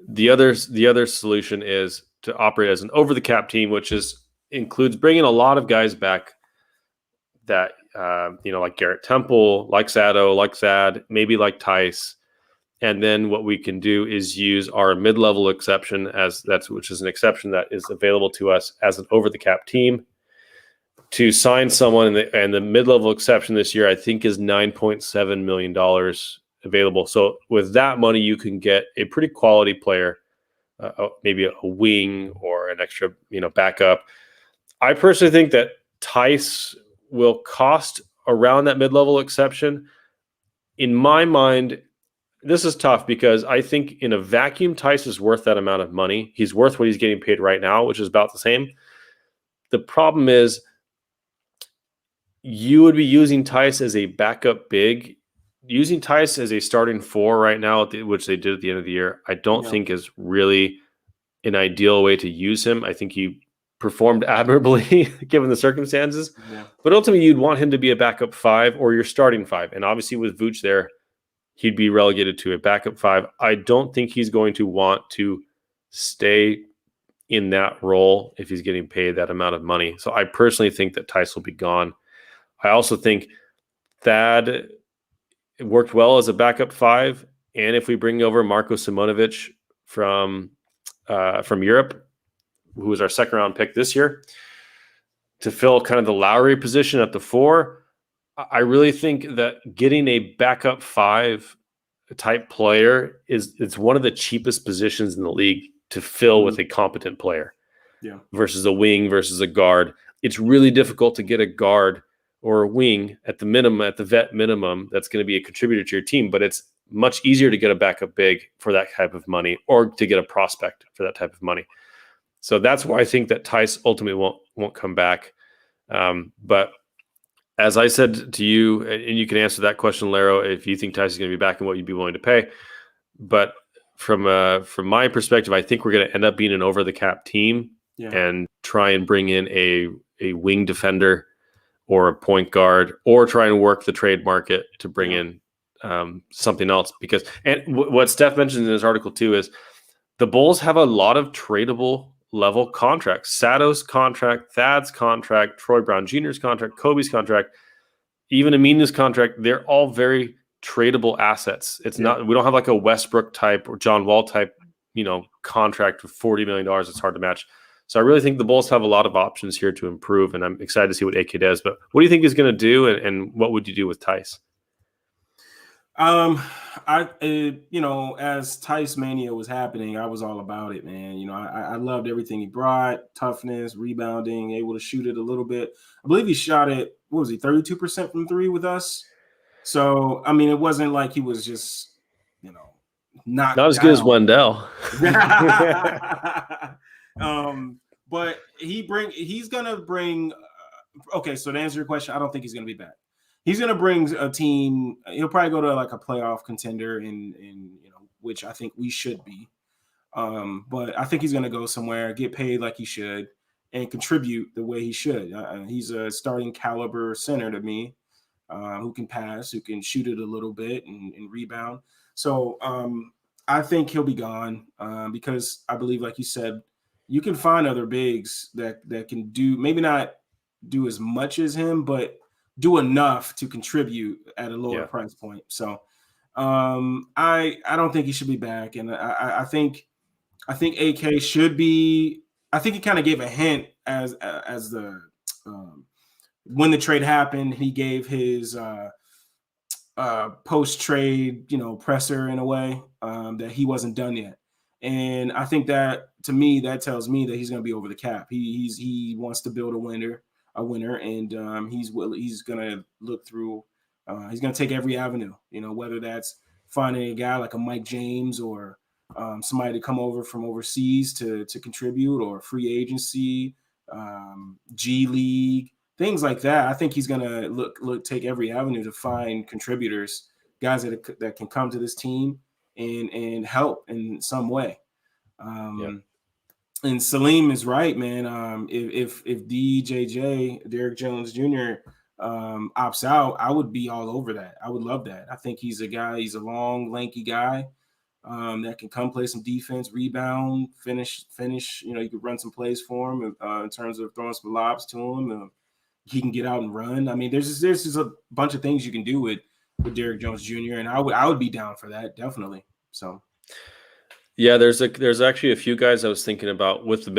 Speaker 3: The other solution is to operate as an over the cap team, which includes bringing a lot of guys back that like Garrett Temple, like Sato, like Thad, maybe like Tice. And then what we can do is use our mid-level exception which is an exception that is available to us as an over the cap team to sign someone. And the mid-level exception this year, I think, is $9.7 million available. So with that money, you can get a pretty quality player, maybe a wing or an extra, backup. I personally think that Tice will cost around that mid-level exception. In my mind, this is tough because I think in a vacuum, Tice is worth that amount of money. He's worth what he's getting paid right now, which is about the same. The problem is you would be using Tice as a backup big. Using Tice as a starting 4 right now, which they did at the end of the year, I don't think is really an ideal way to use him. I think he performed admirably given the circumstances. Yeah. But ultimately, you'd want him to be a backup 5 or your starting 5. And obviously with Vooch there, he'd be relegated to a backup 5. I don't think he's going to want to stay in that role if he's getting paid that amount of money. So I personally think that Tice will be gone. I also think Thad worked well as a backup 5. And if we bring over Marko Simonovic from Europe, who was our second round pick this year, to fill kind of the Lowry position at the 4, I really think that getting a backup 5 type player it's one of the cheapest positions in the league to fill with a competent player. Yeah. Versus a wing versus a guard. It's really difficult to get a guard or a wing at the vet minimum that's going to be a contributor to your team, but it's much easier to get a backup big for that type of money or to get a prospect for that type of money. So that's why I think that Tice ultimately won't come back. But as I said to you, and you can answer that question, Larro, if you think Tice is going to be back and what you'd be willing to pay. But from my perspective, I think we're going to end up being an over the cap team and try and bring in a wing defender or a point guard, or try and work the trade market to bring in something else. Because what Steph mentioned in his article too is the Bulls have a lot of tradable level contracts. Sato's contract, Thad's contract, Troy Brown Jr.'s contract, Kobe's contract, even Amina's contract. They're all very tradable assets. It's not, we don't have like a Westbrook type or John Wall type, contract with $40 million. It's hard to match. So I really think the Bulls have a lot of options here to improve, and I'm excited to see what AK does. But what do you think he's going to do, and what would you do with Tice?
Speaker 4: As Tice Mania was happening, I was all about it, man. I loved everything he brought: toughness, rebounding, able to shoot it a little bit. I believe he shot it, 32% from 3 with us. So, I mean, it wasn't like he was just, knocked
Speaker 3: Not as good as
Speaker 4: down.
Speaker 3: Wendell.
Speaker 4: But he's gonna bring. Okay, so to answer your question, I don't think he's gonna be back. He's gonna bring a team. He'll probably go to like a playoff contender, in which I think we should be. But I think he's gonna go somewhere, get paid like he should, and contribute the way he should. He's a starting caliber center to me, who can pass, who can shoot it a little bit and rebound. So I think he'll be gone because I believe, like you said, you can find other bigs that can do, maybe not do as much as him, but do enough to contribute at a lower price point. So I don't think he should be back, and I think AK should be. I think he kind of gave a hint as the when the trade happened. He gave his post trade, presser in a way that he wasn't done yet, and I think that, to me, that tells me that he's going to be over the cap. He wants to build a winner, and he's going to look through. He's going to take every avenue, whether that's finding a guy like a Mike James or somebody to come over from overseas to contribute, or free agency, G League, things like that. I think he's going to take every avenue to find contributors, guys that can come to this team and help in some way. And Salim is right, man. If DJJ, Derrick Jones Jr., opts out, I would be all over that. I would love that. I think he's a long, lanky guy that can come play some defense, rebound, finish. You could run some plays for him in terms of throwing some lobs to him. He can get out and run. I mean, there's just a bunch of things you can do with Derrick Jones Jr., and I would be down for that, definitely. So.
Speaker 3: Yeah, there's actually a few guys I was thinking about with the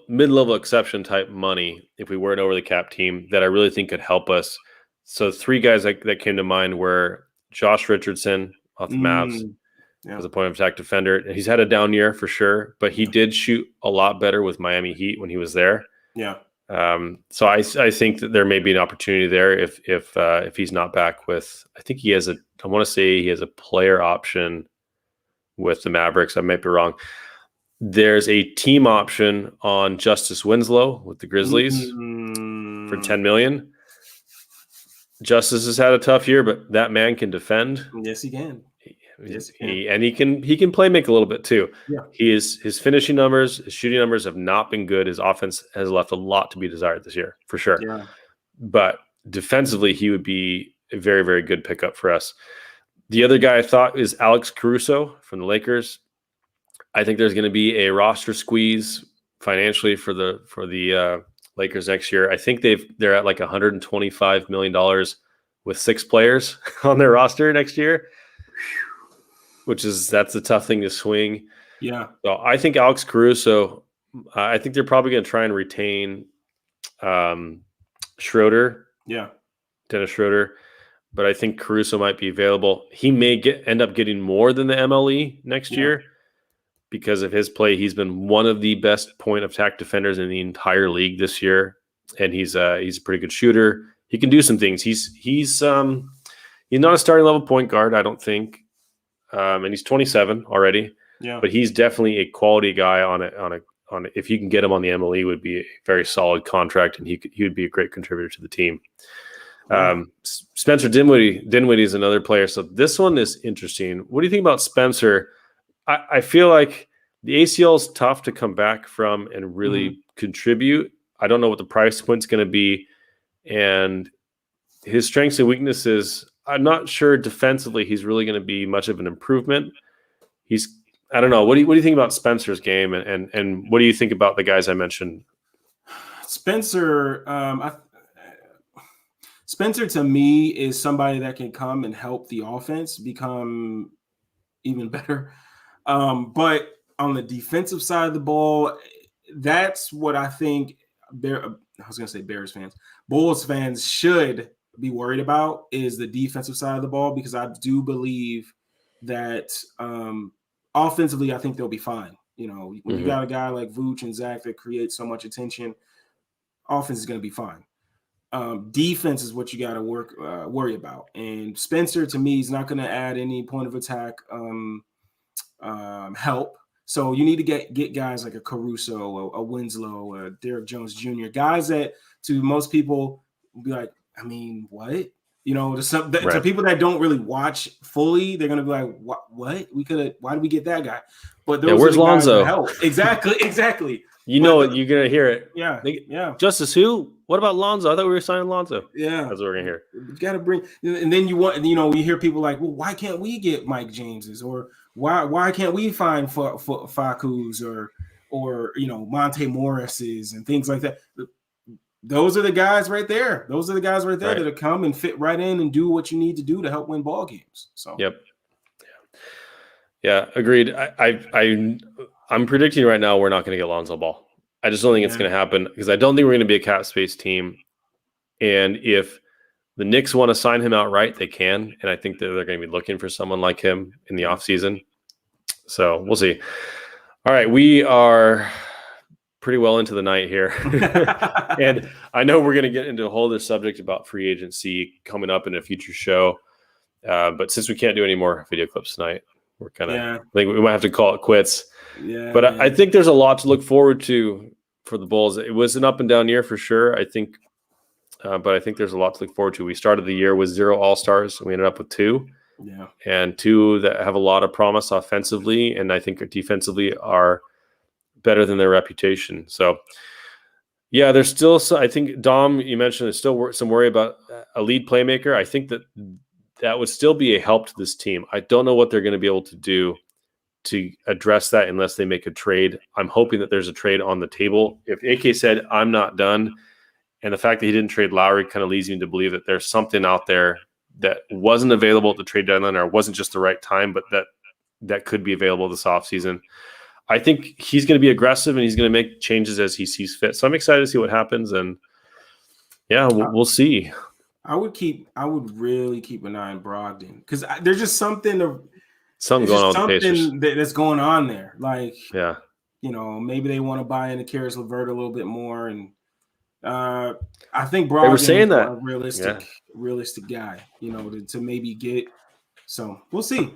Speaker 3: mid-level exception type money, if we were an over the cap team, that I really think could help us. So 3 guys that came to mind were Josh Richardson off the Mavs as a point of attack defender. And he's had a down year for sure, but he did shoot a lot better with Miami Heat when he was there.
Speaker 4: Yeah.
Speaker 3: So I think that there may be an opportunity there if he's not back with. I think I want to say he has a player option with the Mavericks. I might be wrong. There's a team option on Justice Winslow with the Grizzlies for $10 million. Justice has had a tough year, but that man can defend.
Speaker 4: Yes, he can.
Speaker 3: He can play make a little bit too.
Speaker 4: Yeah.
Speaker 3: His finishing numbers, his shooting numbers have not been good. His offense has left a lot to be desired this year, for sure.
Speaker 4: Yeah.
Speaker 3: But defensively, he would be a very, very good pickup for us. The other guy I thought is Alex Caruso from the Lakers. I think there's going to be a roster squeeze financially for the Lakers next year. I think they're at like $125 million with 6 players on their roster next year, that's a tough thing to swing.
Speaker 4: Yeah.
Speaker 3: So I think Alex Caruso. I think they're probably going to try and retain Schroeder.
Speaker 4: Yeah.
Speaker 3: Dennis Schroeder. But I think Caruso might be available. He may end up getting more than the MLE next year because of his play. He's been one of the best point of attack defenders in the entire league this year, and he's a pretty good shooter. He can do some things. He's not a starting level point guard, I don't think, and he's 27 already.
Speaker 4: Yeah,
Speaker 3: but he's definitely a quality guy on a. If you can get him on the MLE, would be a very solid contract, and he would be a great contributor to the team. Spencer Dinwiddie is another player. So this one is interesting. What do you think about Spencer? I feel like the ACL is tough to come back from and really contribute. I don't know what the price point's going to be, and his strengths and weaknesses. I'm not sure defensively he's really going to be much of an improvement. I don't know. What do you think about Spencer's game, and what do you think about the guys I mentioned?
Speaker 4: Spencer, Spencer to me is somebody that can come and help the offense become even better. But on the defensive side of the ball, that's what I think Bulls fans should be worried about, is the defensive side of the ball, because I do believe that offensively, I think they'll be fine. When you got a guy like Vooch and Zach that create so much attention, offense is going to be fine. Defense is what you got to worry about. And Spencer, to me, is not going to add any point of attack help. So you need to get guys like a Caruso, a Winslow, a Derrick Jones Jr., guys that to most people will be like, I mean, what? You know, to people that don't really watch fully, they're gonna be like, "What? Why did we get that guy?" But those
Speaker 3: where's
Speaker 4: are the guys
Speaker 3: Lonzo?
Speaker 4: that help. Exactly.
Speaker 3: You know, you're gonna hear it.
Speaker 4: Yeah.
Speaker 3: Justice who? What about Lonzo? I thought we were signing Lonzo.
Speaker 4: Yeah,
Speaker 3: that's what we're gonna hear.
Speaker 4: You got to bring, and then you hear people like, "Well, why can't we get Mike James's, or why can't we find Faku's or Monte Morris's and things like that?" Those are the guys right there. That will come and fit right in and do what you need to do to help win ball games. So
Speaker 3: yep. Yeah, agreed. I'm predicting right now we're not going to get Lonzo Ball. I just don't think it's going to happen because I don't think we're going to be a cap space team. And if the Knicks want to sign him outright, they can. And I think that they're going to be looking for someone like him in the offseason. So we'll see. All right, we are pretty well into the night here. And I know we're going to get into a whole other subject about free agency coming up in a future show. But since we can't do any more video clips tonight, we're kind of I think we might have to call it quits.
Speaker 4: Yeah.
Speaker 3: But I think there's a lot to look forward to for the Bulls. It was an up and down year for sure, I think. But I think there's a lot to look forward to. We started the year with 0 All-Stars. We ended up with 2.
Speaker 4: Yeah.
Speaker 3: And 2 that have a lot of promise offensively, and I think defensively are better than their reputation. So, yeah, there's still I think, Dom, you mentioned there's still some worry about a lead playmaker. I think that would still be a help to this team. I don't know what they're going to be able to do to address that unless they make a trade. I'm hoping that there's a trade on the table. If AK said, I'm not done, and the fact that he didn't trade Lowry kind of leads me to believe that there's something out there that wasn't available at the trade deadline or wasn't just the right time, but that could be available this offseason. I think he's going to be aggressive and he's going to make changes as he sees fit. So I'm excited to see what happens. And yeah, we'll see.
Speaker 4: I would really keep an eye on Brogdon because there's just something going on with the Pacers. That's going on there. Like, yeah, maybe they want to buy into Karis LeVert a little bit more. And I think Brogdon is a realistic guy, to maybe get. So we'll see.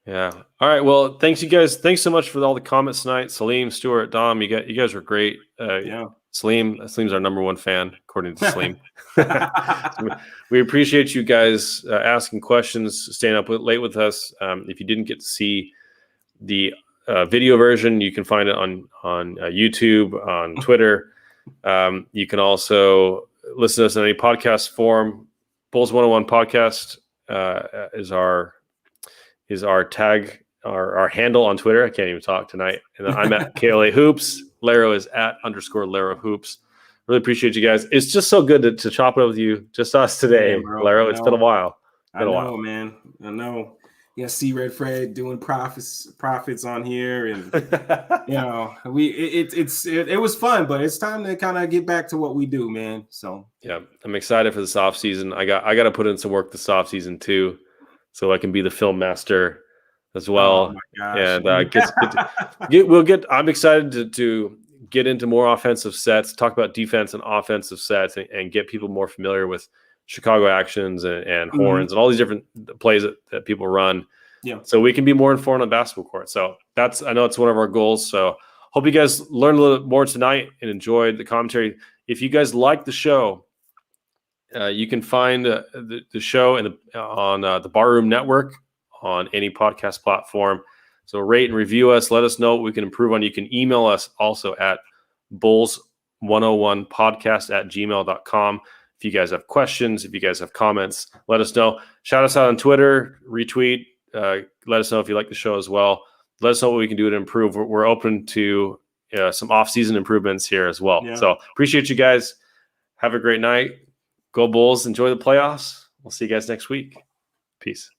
Speaker 4: Yeah.
Speaker 3: All right. Well, thanks you guys. Thanks so much for all the comments tonight. Salim, Stuart, Dom, you guys were great. Salim's our number 1 fan, according to Salim. We appreciate you guys asking questions, staying up late with us. If you didn't get to see the video version, you can find it on YouTube, on Twitter. You can also listen to us on any podcast form. Bulls 101 podcast is our tag, our handle on Twitter. I can't even talk tonight. And I'm at KLA Hoops. Larro is at _Larro Hoops. Really appreciate you guys. It's just so good to chop it up with you, just us today, Larro. It's been a while.
Speaker 4: Man. I know. Yeah, see Red Fred doing profits on here, and it was fun, but it's time to kind of get back to what we do, man. So
Speaker 3: yeah, I'm excited for this off season. I got to put in some work this off season too, so I can be the film master as well.
Speaker 4: Oh my gosh.
Speaker 3: And I'm excited to get into more offensive sets, talk about defense and offensive sets, and get people more familiar with Chicago actions and horns and all these different plays that people run.
Speaker 4: Yeah.
Speaker 3: So we can be more informed on basketball court. So I know it's one of our goals. So hope you guys learned a little bit more tonight and enjoyed the commentary. If you guys like the show, you can find the show on the Barroom Network on any podcast platform. So rate and review us. Let us know what we can improve on. You can email us also at bulls101podcast@gmail.com. If you guys have questions, if you guys have comments, let us know. Shout us out on Twitter, retweet. Let us know if you like the show as well. Let us know what we can do to improve. We're open to some off-season improvements here as well. Yeah. So appreciate you guys. Have a great night. Go Bulls. Enjoy the playoffs. We'll see you guys next week. Peace.